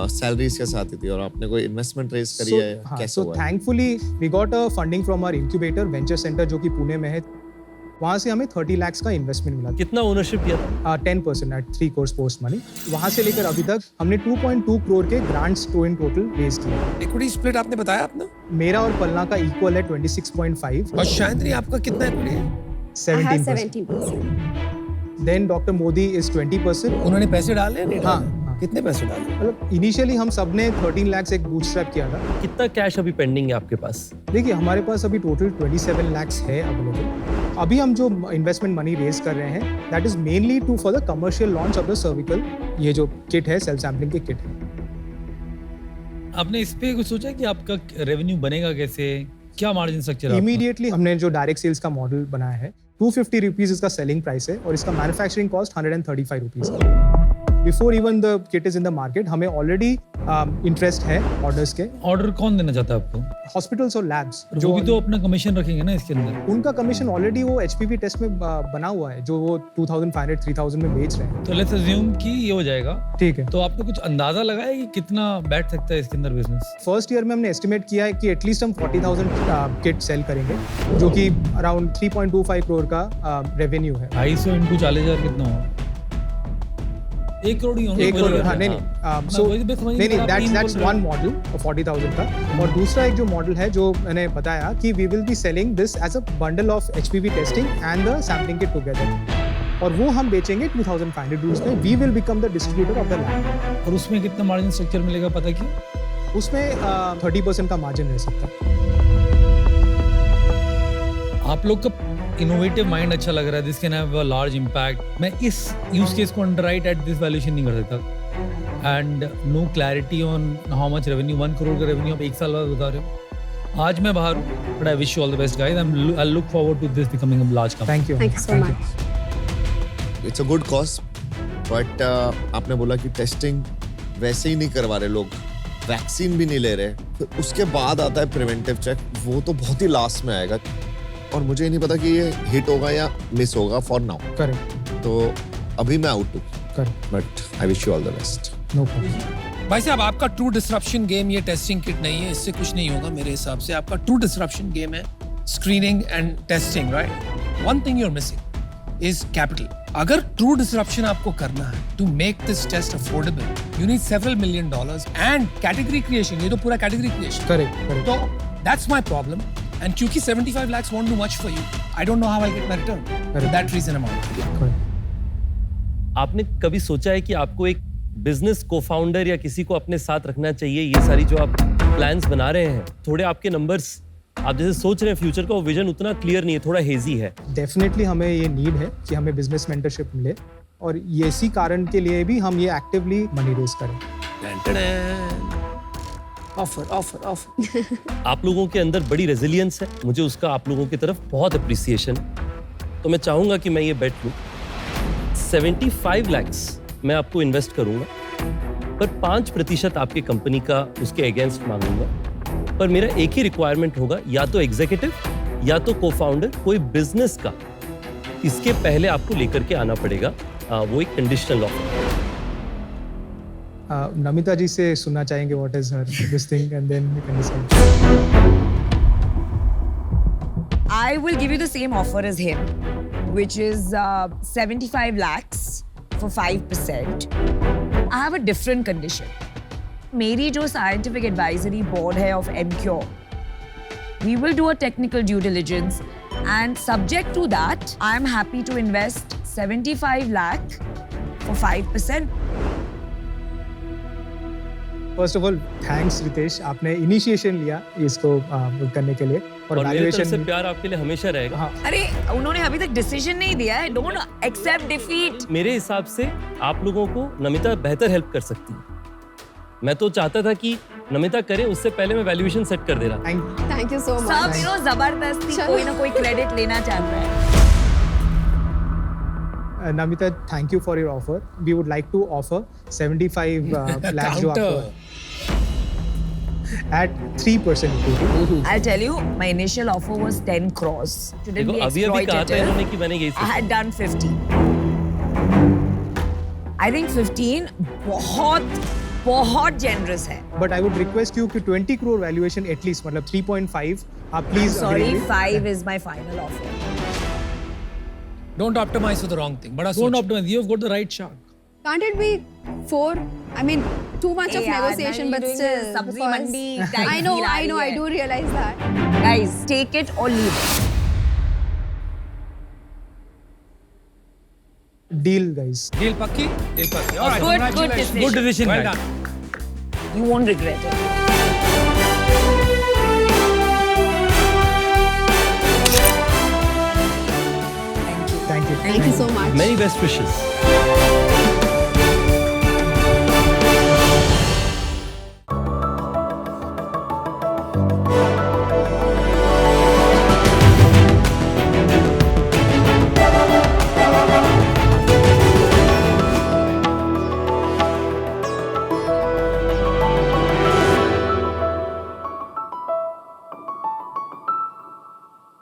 सैलरीज के साथ ही थी, और आपने कोई इन्वेस्टमेंट रेज करी है? कैसे सो हुआ? Thankfully we got a funding from our incubator venture centre जो कि पुणे में है। वहाँ से हमें 30 lakhs का इन्वेस्टमेंट मिला। कितना ओनरशिप किया था? 10% एट 3 crores पोस्ट मनी। वहाँ से लेकर अभी तक हमने 2.2 crore के ग्रांट्स इन टोटल रेज किए। इक्विटी स्प्लिट आपने बताया अपना, मेरा और पलना का इक्वल है 26.5। और शायद आपका कितना इक्विटी है? I have 17%। 17%. Then doctor Modi is 20%। उन्होंने पैसे डाले या नहीं हाँ, डाले? हाँ। कितने पैसे डाले? मतलब इनिशियली हम सब ने 13 lakhs एक बूटस्ट्रैप किया था। कितना कैश अभी पेंडिंग है आपके पास? देखिए, हमारे पास अभी टोटल 27 lakhs है अवेलेबल। अभी हम जो इन्वेस्टमेंट मनी रेज कर रहे हैं that is mainly to for the commercial launch of the cervical, ये जो किट है, सेल्फ सैम्पलिंग की किट है। आपने इस पे कुछ सोचा कि आपका रेवेन्यू बनेगा कैसे, क्या मार्जिन स्ट्रक्चर है? इमीडिएटली हमने जो डायरेक्ट सेल्स का मॉडल बनाया है, 250 रुपीज इसका सेलिंग प्राइस है, और इसका मैन्युफैक्चरिंग कॉस्ट 135 रुपीज है। Before even the kit is in the market हमें ऑलरेडी इंटरेस्ट है ऑर्डर्स के। ऑर्डर कौन देना चाहता है आपको? हॉस्पिटल्स और लैब्स जो भी तो अपना कमीशन रखेंगे ना इसके अंदर। उनका कमीशन ऑलरेडी वो एचपीवी टेस्ट में बना हुआ है, जो वो 2500-3000 में बेच रहे हैं। तो लेट्स अज्यूम कि ये हो जाएगा, ठीक है। तो आपने कुछ अंदाजा लगाया कि कितना बैठ सकता है इसके अंदर बिजनेस? फर्स्ट ईयर में हमने एस्टिमेट किया है कि एटलीस्ट हम 40,000 किट सेल करेंगे, जो कि अराउंड 3.25 crore का रेवेन्यू है। 250 इंटू 40,000 कितना हुआ? 1 करोड़ ही होंगे। 1 करोड़, हाँ, नहीं सो वही तो समझ नहीं नहीं, आप तीन दैट्स बोल रहे वन मॉडल 40,000 का। और दूसरा एक जो मॉडल है जो मैंने बताया कि we will be selling this as a bundle of HPV testing and the sampling kit together, और वो हम बेचेंगे 2,500 रुपीज में। We will become the distributor of the lab. और उसमें कितना मार्जिन स्ट्रक्चर मिलेगा पता कि? उसमें 30% का मार्जिन रह सकता है। आप लोग का इनोवेटिव माइंड अच्छा लग रहा है, this can have a large impact. मैं इस यूज केस को अंडरराइट एट दिस वैल्यूएशन नहीं कर सकता, and no clarity on how much revenue. 1 crore का रेवेन्यू आप 1 साल बाद बता रहे हो। आज मैं बाहर हूँ, but I wish you all the best guys. I look forward to this becoming a large company. Thank you. Thank you so much. It's a good cause, but आपने बोला कि टेस्टिंग वैसे ही नहीं करवा रहे लोग, वैक्सीन भी नहीं ले रहे, फिर उसके बाद आता है प्रिवेंटिव चेक, वो तो बहुत ही लास्ट में आएगा, और मुझे नहीं पता कि ये हिट होगा या मिस होगा फॉर नाउ। करेक्ट, तो अभी मैं आउट हूँ, correct, but I wish you all the best. No problem. भाई साहब, आपका ट्रू डिसरप्शन गेम ये टेस्टिंग किट नहीं है, इससे कुछ नहीं होगा मेरे हिसाब से। आपका ट्रू डिसरप्शन गेम है screening and testing, right? One thing you are missing is capital. अगर ट्रू डिसरप्शन आपको करना है to make this test affordable, you need several million dollars and category creation. ये तो पूरा कैटेगरी क्रिएशन। Correct, correct. तो that's my problem, and क्योंकि 75 lakhs won't do much for you, I don't know how I'll get my return. For that reason I'm out. Correct. आपने कभी सोचा है कि आपको एक बिजनेस को-फाउंडर या किसी को अपने साथ रखना चाहिए? ये सारी जो आप प्लान्स बना रहे हैं, थोड़े आपके नंबर्स, आप जैसे सोच रहे हैं फ्यूचर का, वो विजन उतना क्लियर नहीं है, थोड़ा हेजी है। डेफिनेटली हमें ये नीड है कि हमें बिजनेस मेंटरशिप मिले, और ये इसी कारण के लिए भी हम ये एक्टिवली मनी रेज करें। ऑफर आप लोगों के अंदर बड़ी रेजिलियंस है, मुझे उसका आप लोगों की तरफ बहुत अप्रिसिएशन। तो मैं चाहूंगा कि मैं ये बेट लूं 75 lakhs मैं आपको इन्वेस्ट करूंगा, पर 5% आपकी कंपनी का उसके अगेंस्ट मांगूंगा। पर मेरा एक ही रिक्वायरमेंट होगा, या तो एग्जीक्यूटिव या तो को-फाउंडर, कोई बिजनेस का इसके पहले आपको लेकर के आना पड़ेगा। वो एक कंडीशनल ऑफर। नमिता जी से सुनना चाहेंगे what is her this thing, and then we can decide. I will give you the same offer as him, which is 75 lakhs for 5%. I have a different condition. मेरी जो scientific advisory board है of MCure, we will do a technical due diligence, and subject to that, I am happy to invest 75 lakh for 5%. First of all thanks Ritesh, आपने initiation लिया इसको करने के लिए, और और मेरी तरफ से वैल्यूएशन। प्यार आपके लिए हमेशा रहेगा। हाँ, अरे उन्होंने अभी तक डिसीजन नहीं दिया है. Don't accept defeat. मेरे हिसाब से आप लोगों को नमिता बेहतर हेल्प कर सकती है। मैं तो चाहता था कि नमिता करे, उससे पहले मैं वैल्यूएशन सेट कर दे रहा। थैंक यू सो सब मच। जबरदस्ती चलो। कोई ना कोई क्रेडिट लेना चाहता है. Namita, thank you for your offer. We would like to offer 75 lakhs जो आपको at 3% equity. I'll tell you, my initial offer was 10 crores. Shouldn't देखो be अभी कहा था exploitative. इन्होंने कि मैंने यही I सोचा। had done 15. I think 15 बहुत generous है. But I would request you कि 20 crore valuation at least, मतलब 3.5 आप please Sorry, agree with। 5 is my final offer. Don't optimize for the wrong thing. बड़ा Don't सोचो। optimize. You've got the right shark. Can't it be 4? I mean, too much of Hey, yaar, negotiation, now but you're doing still. this sabzi because- mandi type I know, feel aa I know, rahi I hai. do realize that. Guys, take it or leave it. Deal guys. Deal पक्की? Deal पक्की. All right, Good congratulations. decision. Good decision, Well guys. done. You won't regret it. Thank you. Thank you so much. Many best wishes.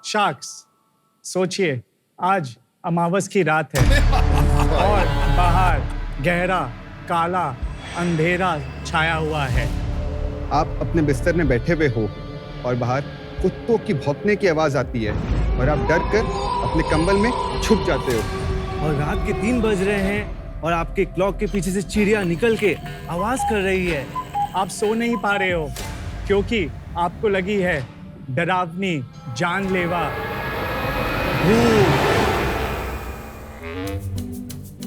Sharks, सोचिए आज अमावस की रात है और बाहर गहरा काला अंधेरा छाया हुआ है। आप अपने बिस्तर में बैठे हुए हो और बाहर कुत्तों की भौंकने की आवाज आती है और आप डर कर अपने कंबल में छुप जाते हो। और रात के 3 बज रहे हैं और आपके क्लॉक के पीछे से चिड़िया निकल के आवाज कर रही है। आप सो नहीं पा रहे हो क्योंकि आपको लगी है डरावनी जानलेवा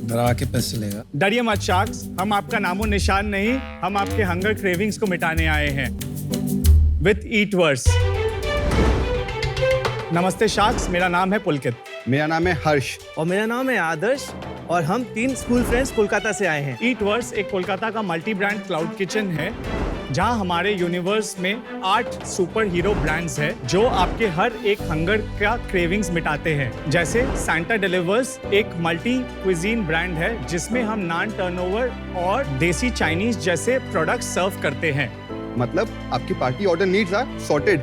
डरा के पैसे लेगा। डरिए मत शार्क्स, हम आपका नामो निशान नहीं, हम आपके हंगर क्रेविंग्स को मिटाने आए हैं विथ ईट वर्स। नमस्ते शार्क्स, मेरा नाम है पुलकित। मेरा नाम है हर्ष। और मेरा नाम है आदर्श और हम 3 स्कूल फ्रेंड्स कोलकाता से आए हैं। ईट वर्स एक कोलकाता का मल्टी ब्रांड क्लाउड किचन है जहां हमारे यूनिवर्स में 8 सुपर हीरो ब्रांड्स हैं जो आपके हर एक हंगर का क्रेविंग्स मिटाते हैं। जैसे सैंटा डिलीवर्स एक मल्टी क्विजीन ब्रांड है जिसमें हम नान टर्नओवर और देसी चाइनीज जैसे प्रोडक्ट्स सर्व करते हैं। मतलब आपकी party order needs are sorted.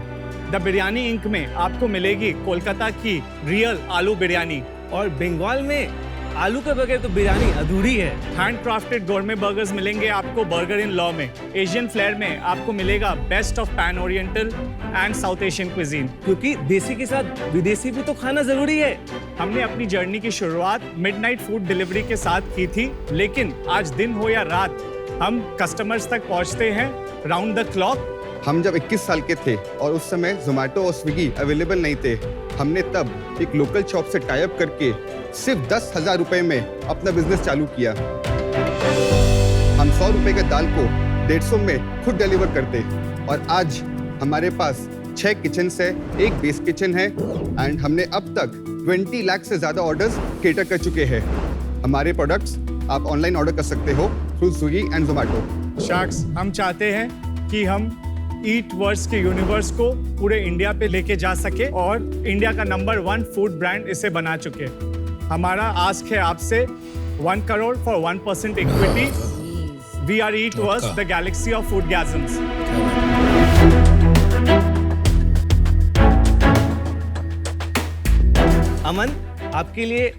The Biryani Inc में आपको मिलेगी कोलकाता की रियल आलू बिरयानी। और बंगाल में आलू के बगैर तो बिरयानी अधूरी है। हैंड क्राफ्टेड गोरमे बर्गर्स मिलेंगे आपको बर्गर इन लॉ में। एशियन फ्लेयर में आपको मिलेगा best of pan oriental and south Asian cuisine. क्योंकि देसी के साथ विदेशी भी तो खाना जरूरी है। हमने अपनी जर्नी की शुरुआत मिडनाइट फूड डिलीवरी के साथ की थी, लेकिन आज दिन हो या रात हम कस्टमर्स तक पहुंचते हैं राउंड द क्लॉक। हम जब 21 साल के थे और उस समय जोमेटो और स्विगी अवेलेबल नहीं थे, हमने तब एक लोकल शॉप से टाई अप करके सिर्फ 10,000 रुपए में अपना बिजनेस चालू किया। हम 100 रुपए के दाल को 150 में खुद डिलीवर करते और आज हमारे पास 6 किचन है, एक बेस किचन है एंड हमने अब तक 20 लाख से ज्यादा ऑर्डर्स केटर कर चुके हैं। हमारे प्रोडक्ट्स आप ऑनलाइन ऑर्डर कर सकते हो through Swiggy and Zomato. Sharks, हम चाहते हैं कि हम ईट वर्स के यूनिवर्स को पूरे इंडिया पे लेके जा सके और इंडिया का नंबर 1 फूड ब्रांड इसे बना चुके। हमारा आस्क है आपसे 1 crore for 1% equity. We are Eatverse, the galaxy of food गैजम्स। अमन, आपके लिए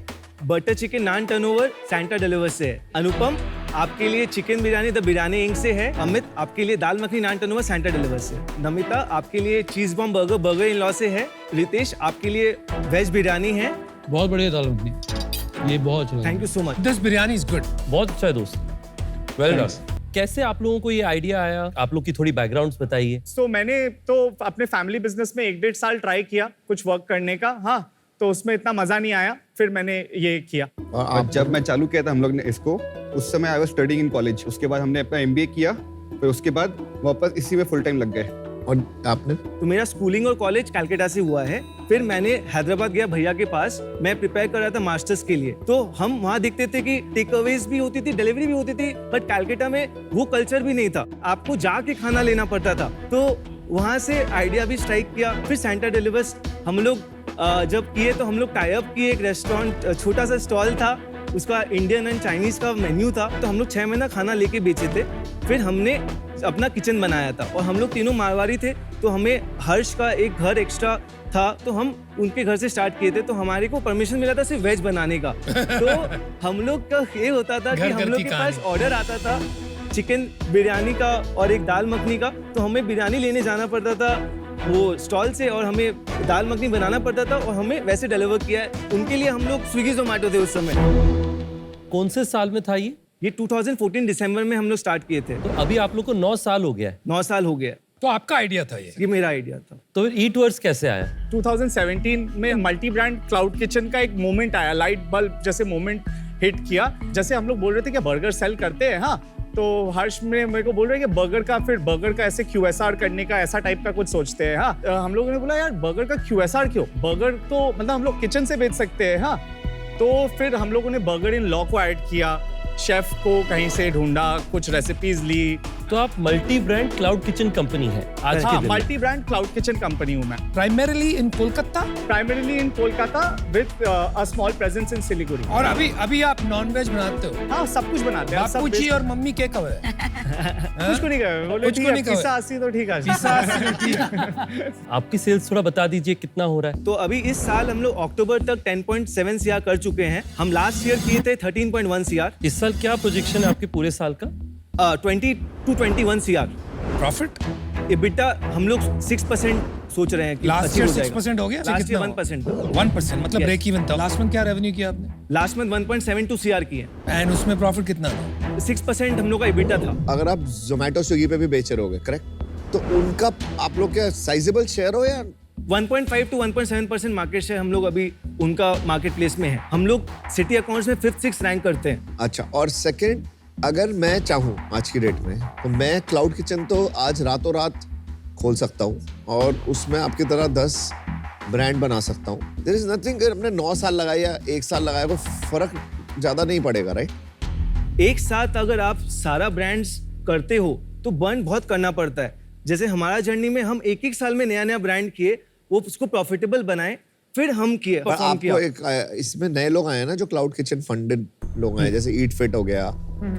butter chicken naan turnover Santa deliver से है। अनुपम, आपके लिए chicken biryani the Biryani Inc से है। अमित, आपके लिए dal makhani naan turnover Santa deliver से। नमिता, आपके लिए cheese bomb burger burger in law से है। रितेश, आपके लिए वेज बिरयानी है। बहुत बढ़िया दाल मखनी, ये बहुत अच्छा। Thank you so much. This biryani is good. बहुत अच्छा है दोस्त, वेल डन। कैसे आप लोगों को ये आइडिया आया? आप लोग की थोड़ी बैकग्राउंड्स बताइए। तो मैंने तो अपने फैमिली बिजनेस में 1-1.5 साल ट्राई किया कुछ वर्क करने का, हाँ, तो उसमें इतना मजा नहीं आया, फिर मैंने ये किया। और जब मैं चालू किया था हम लोग ने इसको, उस समय I was studying in college. उसके बाद हमने अपना MBA किया, फिर उसके बाद वापस इसी में फुल टाइम लग गए। और आपने? तो मेरा स्कूलिंग और कॉलेज कलकत्ता से हुआ है। फिर मैंने हैदराबाद गया भैया के पास, मैं प्रिपेयर कर रहा था मास्टर्स के लिए। तो हम वहाँ देखते थे कि टेक अवेज भी होती थी, डिलीवरी भी होती थी, बट कलकत्ता में वो कल्चर भी नहीं था, आपको जाके खाना लेना पड़ता था। तो वहाँ से आइडिया भी स्ट्राइक किया। फिर सैंटा डिलीवर्स हम लोग जब किए तो हम लोग टाई अप किए। एक रेस्टोरेंट, छोटा सा स्टॉल था, उसका इंडियन एंड चाइनीज का मेन्यू था, तो हम लोग 6 महीना खाना लेके बेचे थे। फिर हमने अपना किचन बनाया था और हम लोग तीनों मारवाड़ी थे, तो हमें हर्ष का एक घर एक्स्ट्रा था, तो हम उनके घर से स्टार्ट किए थे। तो हमारे को परमिशन मिला था सिर्फ वेज बनाने का। तो हम लोग का ये होता था कि हम लोग के पास ऑर्डर आता था चिकन बिरयानी का और एक दाल मखनी का, तो हमें बिरयानी लेने जाना पड़ता था वो स्टॉल से और हमें दाल मखनी बनाना पड़ता था और हमें वैसे डिलीवर किया है। उनके लिए हम लोग स्विगी जोमैटो थे उस समय। कौन से साल में था ये? ये 2014 दिसंबर में हम लोग स्टार्ट किए थे। तो अभी आप लोग को 9 साल हो गया है। 9 साल हो गया। तो आपका आइडिया था ये मेरा आइडिया था। तो फिर ईट वर्स कैसे आया? 2017 में मल्टी ब्रांड क्लाउड किचन का एक मोमेंट आया, लाइट बल्ब जैसे मोमेंट हिट किया। जैसे हम लोग बोल रहे थे कि बर्गर सेल करते हैं, हाँ, तो हर्ष में मेरे को बोल रहे हैं कि बर्गर का ऐसे QSR करने का ऐसा टाइप का कुछ सोचते हैं, हाँ। हम लोगों ने बोला यार बर्गर का QSR क्यों? बर्गर तो मतलब हम लोग किचन से बेच सकते हैं, हाँ। तो फिर हम लोगों ने बर्गर इन लॉ को ऐड किया, शेफ को कहीं से ढूंढा, कुछ रेसिपीज ली। तो आप multi brand cloud kitchen company है आज के दिन? Multi brand cloud kitchen company हूँ मैं। Primarily in Kolkata with a small presence in Siliguri. और अभी आप नॉनवेज बनाते हो? हाँ, सब कुछ बनाते हैं। बापूजी और मम्मी क्या कहे? कुछ को नहीं कहे, बोले कुछ को नहीं कहे। पिज़्ज़ा 80 तो ठीक है। आपकी सेल्स थोड़ा बता दीजिए कितना हो रहा है? तो अभी इस साल हम लोग अक्टूबर तक 10.7 CR कर चुके हैं। हम लास्ट ईयर किए थे 13.1 CR। इस साल क्या प्रोजेक्शन है आपके पूरे साल का? 20 to 21 CR। प्रॉफिट EBITDA हम लोग 6% सोच रहे हैं कि लास्ट ईयर achieve हो जाएगा। 6% हो गया? Last year 1%। 1% मतलब Yes. ब्रेक इवन था। लास्ट मंथ क्या रेवेन्यू किया आपने? लास्ट मंथ 1.72 CR किए एंड उसमें प्रॉफिट कितना था? 6% हम लोग का EBITDA था। अगर आप जोमेटो स्विगी पे भी बेच रहे होगे, करेक्ट, तो उनका आप लोग क्या साइजेबल शेयर हो या? 1.5 to 1.7% मार्केट शेयर हम लोग अभी उनका मार्केट प्लेस में है। हम लोग सिटी अकाउंट्स में 5th-6th रैंक करते हैं। अच्छा, और सेकंड, अगर मैं चाहूँ आज की डेट में, तो मैं क्लाउड किचन तो आज रातों रात खोल सकता हूँ और उसमें आपकी तरह 10 ब्रांड बना सकता हूँ। देयर इज नथिंग, अगर हमने 9 साल लगाया या 1 साल लगाया, कोई फर्क ज्यादा नहीं पड़ेगा, राइट? एक साथ अगर आप सारा ब्रांड्स करते हो तो बर्न बहुत करना पड़ता है। जैसे हमारा जर्नी में हम एक साल में नया ब्रांड किए, वो उसको प्रॉफिटेबल बनाए, फिर हम किए, पर परफॉर्म आपको किया। एक इसमें नए लोग आए हैं ना, जो क्लाउड किचन फंडेड लोग आए, जैसे ईट फिट हो गया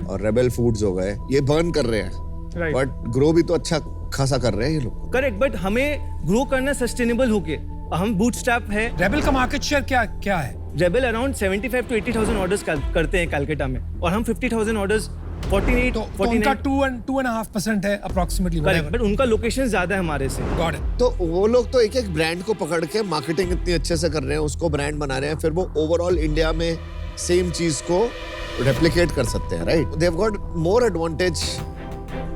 और रेबल फूड्स हो गए, ये बर्न कर रहे हैं, Right. बट ग्रो भी तो अच्छा खासा कर रहे हैं ये लोग। करेक्ट, बट हमें ग्रो करना सस्टेनेबल होके। हम बूटस्ट्रैप है। रेबल का मार्केट शेयर क्या है? रेबल अराउंड 75 to 80,000 ऑर्डर्स करते हैं कलकत्ता में, और हम 50,000 ऑर्डर्स 48 तो उनका 2.5% है अप्रोक्सीमेटली। बट उनका लोकेशन ज्यादा है हमारे से। Got it. तो वो लोग तो एक एक ब्रांड को पकड़ के मार्केटिंग इतनी अच्छे से कर रहे हैं, उसको ब्रांड बना रहे हैं, फिर वो ओवरऑल इंडिया में सेम चीज को रेप्लिकेट कर सकते हैं, right? They have got more advantage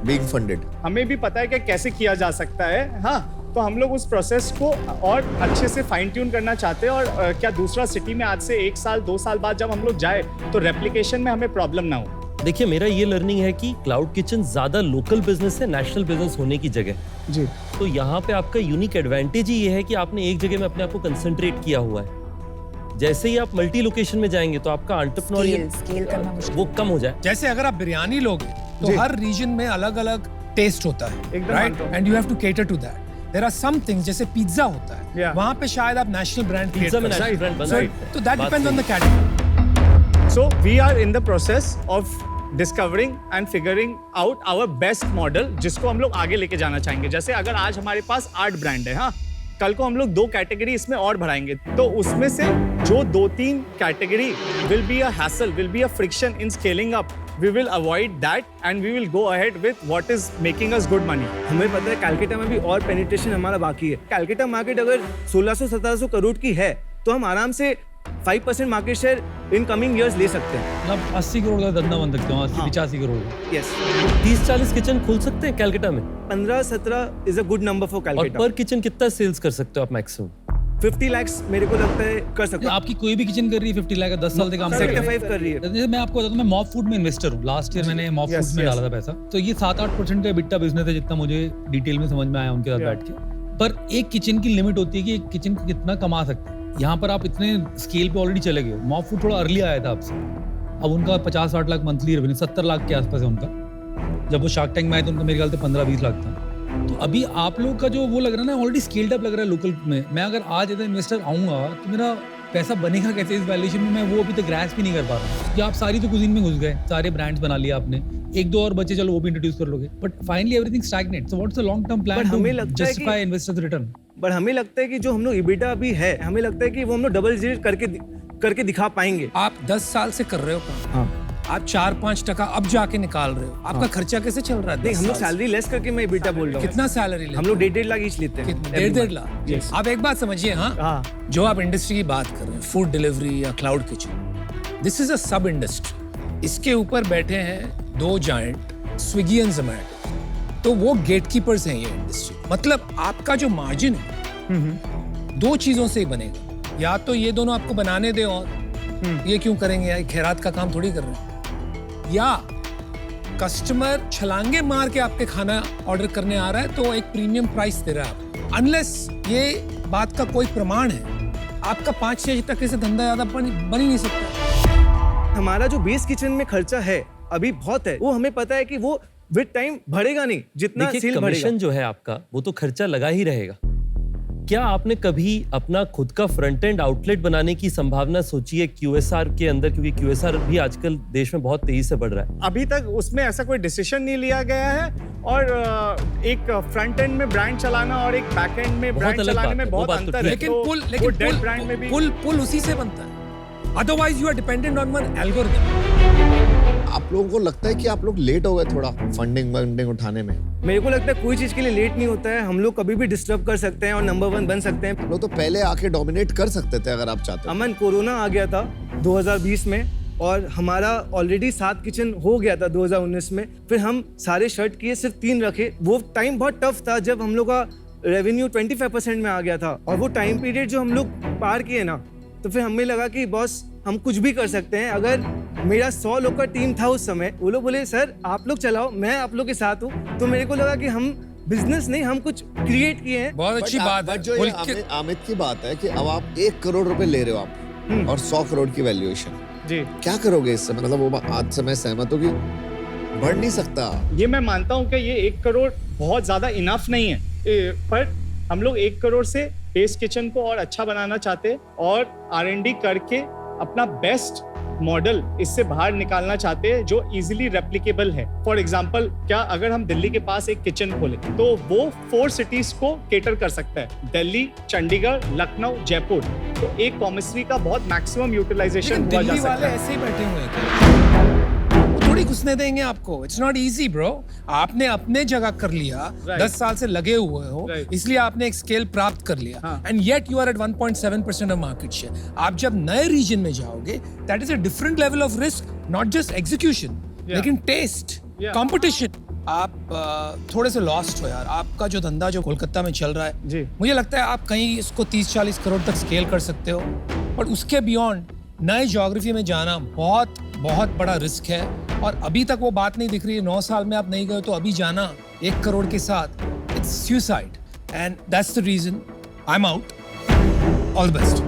being funded. हमें भी पता है कि कैसे किया जा सकता है, हाँ। तो हम लोग उस प्रोसेस को और अच्छे से फाइन ट्यून करना चाहते हैं और क्या दूसरा सिटी में आज से 1 साल 2 साल बाद जब हम लोग जाए तो रेप्लिकेशन में हमें प्रॉब्लम ना हो। देखिए मेरा ये लर्निंग है कि क्लाउड किचन ज्यादा लोकल बिजनेस है नेशनल बिजनेस होने की जगह। जी। तो यहाँ पे आपका यूनिक एडवांटेज ही ये है कि आपने एक जगह में अपने आप को कंसंट्रेट किया हुआ है। जैसे ही आप मल्टी लोकेशन में जाएंगे तो आपका एंटरप्रेन्योरियल स्केल करना मुश्किल वो कम हो जाए। जैसे अगर आप बिरयानी लोगे तो हर रीजन में अलग अलग टेस्ट होता है, एकदम राइट? मानता हूं। And you have to cater to that. There are some things जैसे पिज्जा होता है, Yeah. वहां पे शायद आप नेशनल ब्रांड पिज्जा में नेशनल ब्रांड बन Right. तो दैट बात डिपेंड्स ऑन द सही। Category. So we are in the process of discovering and figuring out our best model जिसको हम लोग आगे लेके जाना चाहेंगे। जैसे अगर आज हमारे पास 8 ब्रांड है, हाँ, कल को हम लोग 2 कैटेगरी इसमें और बढ़ाएंगे, तो उसमें से जो 2-3 category will be a hassle, will be a friction in scaling up, we will avoid that and we will go ahead with what is making us good money. हमें पता है कैलकाटा में भी और पेनिट्रेशन हमारा बाकी है। कैलकाटा मार्केट अगर 1600-1700 करोड़ की है तो हम आराम से 5% market share in coming years ले सकते हैं। मतलब 80 करोड़ का धंधा बन सकते हो, 80-85 करोड़ का। यस, 30-40 किचन खोल सकते हैं कैलकाटा में 15-17 is a good number for और कैलकाटा। पर किचन कितना सेल्स कर सकते हो आप मैक्सिमम? 50 lakhs मेरे को लगता है कर सकते हैं। आपकी कोई भी किचन कर रही है 50 लाख का 10 साल से काम कर सेक्टर रही 5 कर रही है। जैसे मैं आपको बताता हूँ, मैं मॉप फूड में इन्वेस्टर हूँ। लास्ट ईयर मैंने मॉप Yes, फूड में yes. डाला था पैसा। तो ये 7-8% का बिट्टा बिजनेस है, जितना मुझे डिटेल में समझ में आया उनके साथ Yeah. बैठ के। पर एक किचन की लिमिट होती है कि एक किचन कितना कमा सकते हैं। यहाँ पर आप इतने स्केल पे ऑलरेडी चले गए हो। मॉप फूड थोड़ा अर्ली आया था आपसे, अब उनका 50-60 लाख मंथली रेवेन्यू, 70 लाख के आसपास है उनका। जब वो शार्क टैंक में आए तो उनका मेरे ख्याल से 15-20 लाख था। तो अभी आप लोग का जो वो लग रहा है ना, ऑलरेडी स्केल्ड अप लग रहा है लोकल में। मैं अगर आज एज इन्वेस्टर आऊंगा तो मेरा पैसा बनेगा कैसे इस वैल्यूएशन में, मैं वो अभी तक ग्रैस्प भी नहीं कर पा रहा। कि आप सारी तो कुजीन में घुस गए, सारे ब्रांड्स बना लिया आपने, 1-2 और बचे, चलो वो भी इंट्रोड्यूस कर लोगे, but finally everything stagnate. So what's the long term plan हमें टू लगता है जस्टिफाई इन्वेस्टर्स रिटर्न? बट हमें लगता है कि जो हम लोग इबिटा अभी है, हमें लगता है कि वो हम लोग डबल डिजिट करके दिखा पाएंगे। आप 10 साल से कर रहे हो काम, आप 4-5% अब जाके निकाल रहे हो, आपका खर्चा कैसे चल रहा है? नहीं, 10 हम लोग साल से? सैलरी लेस करके मैं इबिटा बोल रहा हूँ। कितना सैलरी हम लोग 1.5 लाख ईच लेते हैं। 1.5 लाख। आप एक बात समझिए, हाँ, हाँ। जो आप इंडस्ट्री की बात कर रहे हैं, फूड डिलीवरी या cloud kitchen, this is a सब इंडस्ट्री। इसके ऊपर बैठे हैं 2 जायंट, स्विगी एंड जोमैटो, तो वो गेटकीपर्स हैं ये इंडस्ट्री। मतलब आपका जो मार्जिन है 2 चीजों से ही बनेगा, या तो ये दोनों आपको बनाने दे, और ये क्यों करेंगे यार, खैरात का काम थोड़ी कर रहे हैं, या कस्टमर छलांगे मार के आपके खाना ऑर्डर करने आ रहा है तो एक प्रीमियम प्राइस दे रहा है आपको। अनलेस ये बात का कोई प्रमाण है, आपका 5-6 टके से धंधा ज्यादा बन ही नहीं सकता। हमारा जो बेस किचन में खर्चा है अभी बहुत है, वो हमें पता है कि वो विद टाइम बढ़ेगा नहीं, जितना देखिए सेल बढ़ेगा। कमीशन जो है आपका वो तो खर्चा लगा ही रहेगा। क्या आपने कभी अपना खुद का फ्रंट एंड आउटलेट बनाने की संभावना सोची है QSR के अंदर? क्योंकि QSR भी आजकल देश में बहुत तेजी से बढ़ रहा है। अभी तक उसमें ऐसा कोई डिसीजन नहीं लिया गया है, और एक फ्रंट एंड में ब्रांड चलाना और एक बैक एंड में ब्रांड अलग चलाने बात में है, वो बहुत बात तो अंतर ठीक है। है। लेकिन तो पुल वो लेकिन डेड ब्रांड में भी पुल उसी से बनता है, otherwise you are dependent on one algorithm. आप लोगों को लगता है कि आप लोग लेट हो गए थोड़ा फंडिंग उठाने में? मेरे को लगता है कोई चीज के लिए लेट नहीं होता है, हम लोग कभी भी डिस्टर्ब कर सकते हैं और नंबर 1 बन सकते हैं। आप लोग तो पहले आके डोमिनेट कर सकते थे अगर आप चाहते। अमन, कोरोना आ गया था 2020 में और हमारा ऑलरेडी 7 किचन हो गया था 2019 में। फिर हम सारे शर्ट किए, सिर्फ 3 रखे। वो टाइम बहुत टफ था जब हम लोग का रेवेन्यू 25% में आ गया था, और वो टाइम पीरियड जो हम लोग पार किए ना, तो फिर हमें लगा कि बॉस हम कुछ भी कर सकते हैं। अगर मेरा 100 लोग का टीम था उस समय, वो लोग बोले सर आप लोग चलाओ, मैं आप लोग के साथ हूँ, तो मेरे को लगा कि हम बिजनेस नहीं, हम कुछ क्रिएट किए हैं। बहुत अच्छी बात है। जो ये अमित की बात है कि अब आप 1 करोड़ रुपए ले रहे हो आप, और 100 करोड़ की वैल्यूएशन, जी, क्या करोगे इससे? मतलब वो आज से मैं सहमत हूँ कि बढ़ नहीं सकता। ये मैं मानता हूँ कि ये 1 करोड़ बहुत ज्यादा इनफ नहीं है, पर हम लोग 1 करोड़ से बेस किचन को और अच्छा बनाना चाहते हैं और R&D करके अपना बेस्ट मॉडल इससे बाहर निकालना चाहते हैं जो इजीली रेप्लिकेबल है। फॉर एग्जांपल, क्या अगर हम दिल्ली के पास एक किचन खोले तो वो 4 सिटीज को केटर कर सकता है, दिल्ली, चंडीगढ़, लखनऊ, जयपुर। तो एक कॉमर्सरी का बहुत मैक्सिमम यूटिलाइजेशन हुआ जा दिल्ली सकता वाले है। ऐसे ही बैठे हुए हैं, वो थोड़ी घुसने देंगे आपको। It's not easy bro. आपने अपने जगह कर लिया, Right. 10 साल से लगे हुए हो, Right. इसलिए आपने एक स्केल प्राप्त कर लिया, हाँ. And yet you are at 1.7% of market share. आप जब नए रीजन में जाओगे, that is a different level of risk, not just execution, लेकिन टेस्ट, Yeah. कंपटीशन, आप थोड़े से लॉस्ट हो यार। आपका जो धंधा जो कोलकाता में चल रहा है जी। मुझे लगता है आप कहीं इसको 30-40 करोड़ तक स्केल कर सकते हो, और उसके बियॉन्ड नए ज्योग्राफी में जाना बहुत बहुत बड़ा रिस्क है। और अभी तक वो बात नहीं दिख रही है। 9 साल में आप नहीं गए तो अभी जाना 1 करोड़ के साथ, it's suicide, and that's the reason I am out. All the best.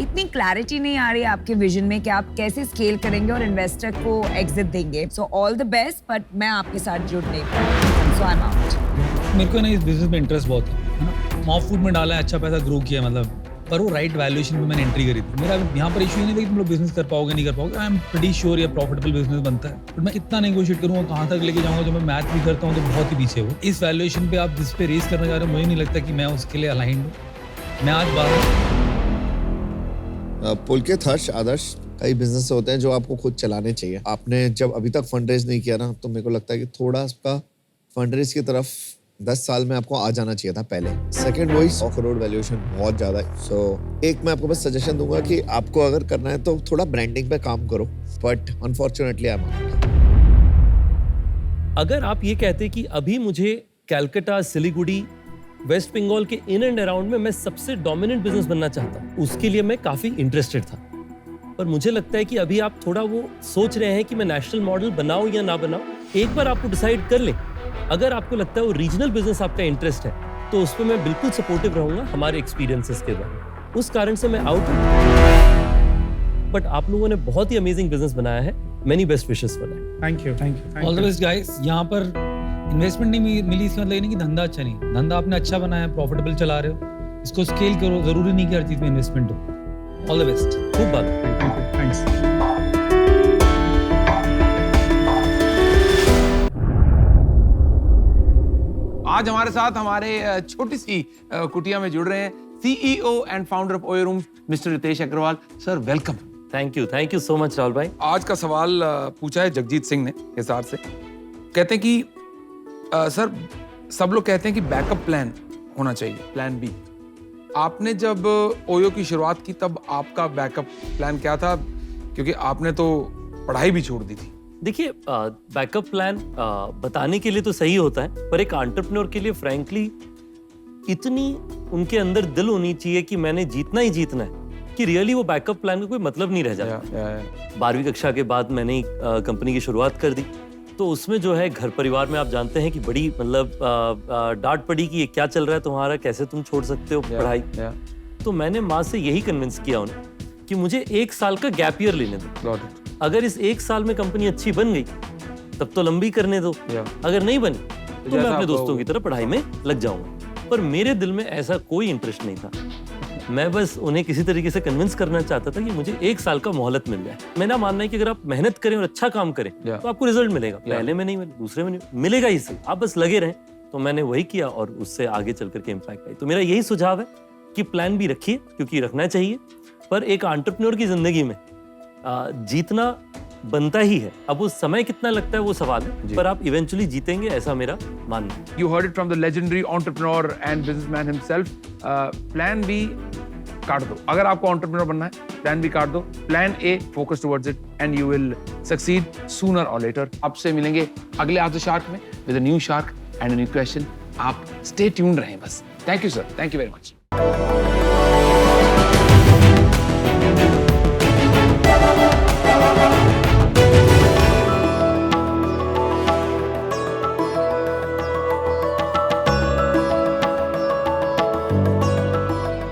इतनी क्लैरिटी नहीं आ रही है आपके विजन में कि आप कैसे स्केल करेंगे और इन्वेस्टर को एग्जिट देंगे। So all the best, but मैं आपके साथ जुड़ नहीं पाऊंगी, सो आई एम आउट। मेरे को ना इस बिजनेस में इंटरेस्ट बहुत है ना। मॉफ फूड में डाला है, अच्छा पैसा ग्रो किया मतलब, पर वो राइट वैल्यूएशन में मैंने एंट्री करी थी। मेरा यहाँ पर इशू नहीं था कि तुम लोग बिजनेस कर पाओगे नहीं कर पाओगे। आई एम प्रीटी श्योर ये प्रॉफिटेबल बिजनेस बनता है, बट मैं कितना नेगोशिएट करूँगा, कहाँ तक लेके जाऊँगा। जो मैं मैथ भी करता हूँ तो बहुत ही पीछे हो। इस वैल्यूएशन पे आप जिस पे रेस करना चाह रहे हो, मुझे नहीं लगता कि मैं उसके लिए अलाइंड हूँ। मैं आज बाहर पुलकित, हर्ष, आदर्श, कई बिजनेस होते हैं जो आपको खुद चलाने चाहिए। आपने जब अभी तक फंड रेज नहीं किया ना, तो मेरे को लगता है कि थोड़ा उसका फंड रेज की तरफ 10 साल में आपको आ जाना चाहिए था पहले। सेकंड, वही 100 करोड़ वैल्यूएशन बहुत ज्यादा है। सो एक मैं आपको बस सजेशन दूंगा कि आपको अगर करना है तो थोड़ा ब्रांडिंग पे काम करो, but unfortunately I am out. अगर आप ये कहते कि अभी मुझे कलकत्ता, सिलीगुड़ी, वेस्ट बंगाल के इन एंड अराउंड में मैं सबसे डोमिनेंट बिजनेस बनना चाहता हूँ, उसके लिए मैं काफी इंटरेस्टेड था। पर मुझे लगता है कि अभी आप थोड़ा वो सोच रहे हैं कि मैं नेशनल मॉडल बनाऊं या ना बनाऊं। एक बार आपको डिसाइड कर ले। अगर आपको लगता है वो रीजनल बिजनेस आपका इंटरेस्ट है, तो उस पर मैं बिल्कुल सपोर्टिव रहूंगा हमारे एक्सपीरियंसेस के द्वारा। उस कारण से मैं आउट हूं। बट आप लोगों ने बहुत ही अमेजिंग बिजनेस बनाया है। Many best wishes for that. Thank you. All the best guys. यहाँ पर इन्वेस्टमेंट नहीं मिली इसका मतलब ये नहीं कि धंधा अच्छा नहीं। धंधा आपने अच्छा बनाया, प्रॉफिटेबल चला रहे हो, इसको स्केल करो। जरूरी नहीं कि हर चीज में इन्वेस्टमेंट हो। All the best. खूब बात। थैंक्स। आज हमारे साथ हमारे छोटी सी कुटिया में जुड़ रहे हैं CEO and founder of OYO room mister Ritesh Agarwal. Sir welcome. Thank you so much Rahul भाई। आज का सवाल पूछा है जगजीत सिंह ने हिसार से। कहते हैं कि सर, सब लोग कहते हैं कि बैकअप प्लान होना चाहिए, प्लान बी। आपने जब ओयो की शुरुआत की तब आपका बैकअप प्लान क्या था? क्योंकि आपने तो पढ़ाई भी छोड़ दी थी। देखिए, बैकअप प्लान बताने के लिए तो सही होता है, पर एक एंटरप्रेन्योर के लिए फ्रैंकली इतनी उनके अंदर दिल होनी चाहिए कि मैंने जीतना ही जीतना है, कि रियली वो बैकअप प्लान का कोई मतलब नहीं रह जाता। 12वीं कक्षा के बाद मैंने कंपनी की शुरुआत कर दी, तो उसमें जो है घर परिवार में आप जानते हैं कि बड़ी मतलब डांट पड़ी कि ये क्या चल रहा है तुम्हारा, कैसे तुम छोड़ सकते हो पढ़ाई। तो मैंने माँ से यही कन्विंस किया उन्हें कि मुझे 1 साल का गैप ईयर लेने दो। अगर इस 1 साल में कंपनी अच्छी बन गई तब तो लंबी करने दो, अगर नहीं बनी तो मैं अपने दोस्तों की तरह पढ़ाई में लग जाऊंगा। पर मेरे दिल में ऐसा कोई इंटरेस्ट नहीं था। मैं बस उन्हें किसी तरीके से कन्विंस करना चाहता था कि मुझे 1 साल का मोहलत मिल जाए। मेरा मानना है कि अगर आप मेहनत करें और अच्छा काम करें तो आपको रिजल्ट मिलेगा। पहले में नहीं मिले, दूसरे में नहीं मिलेगा ही सही, आप बस लगे रहें। तो मैंने वही किया और उससे आगे चल करके इम्पैक्ट आई। तो मेरा यही सुझाव है कि प्लान भी रखिए, क्योंकि रखना चाहिए। पर एक एंटरप्रेन्योर की जिंदगी में जीतना बनता ही है। अब वो समय कितना लगता है वो सवाल है, पर आप इवेंचुअली जीतेंगे, ऐसा मेरा मानना है। You heard it from the legendary entrepreneur and businessman himself. Plan B काट दो। अगर आपको एंटरप्रेन्योर बनना है, प्लान बी काट दो। Plan A, focus towards it and you will succeed sooner और लेटर। आपसे मिलेंगे अगले आफ्टर शार्क में with a new shark and a new question. आप स्टे ट्यून्ड रहें बस। Thank you sir, thank you very much.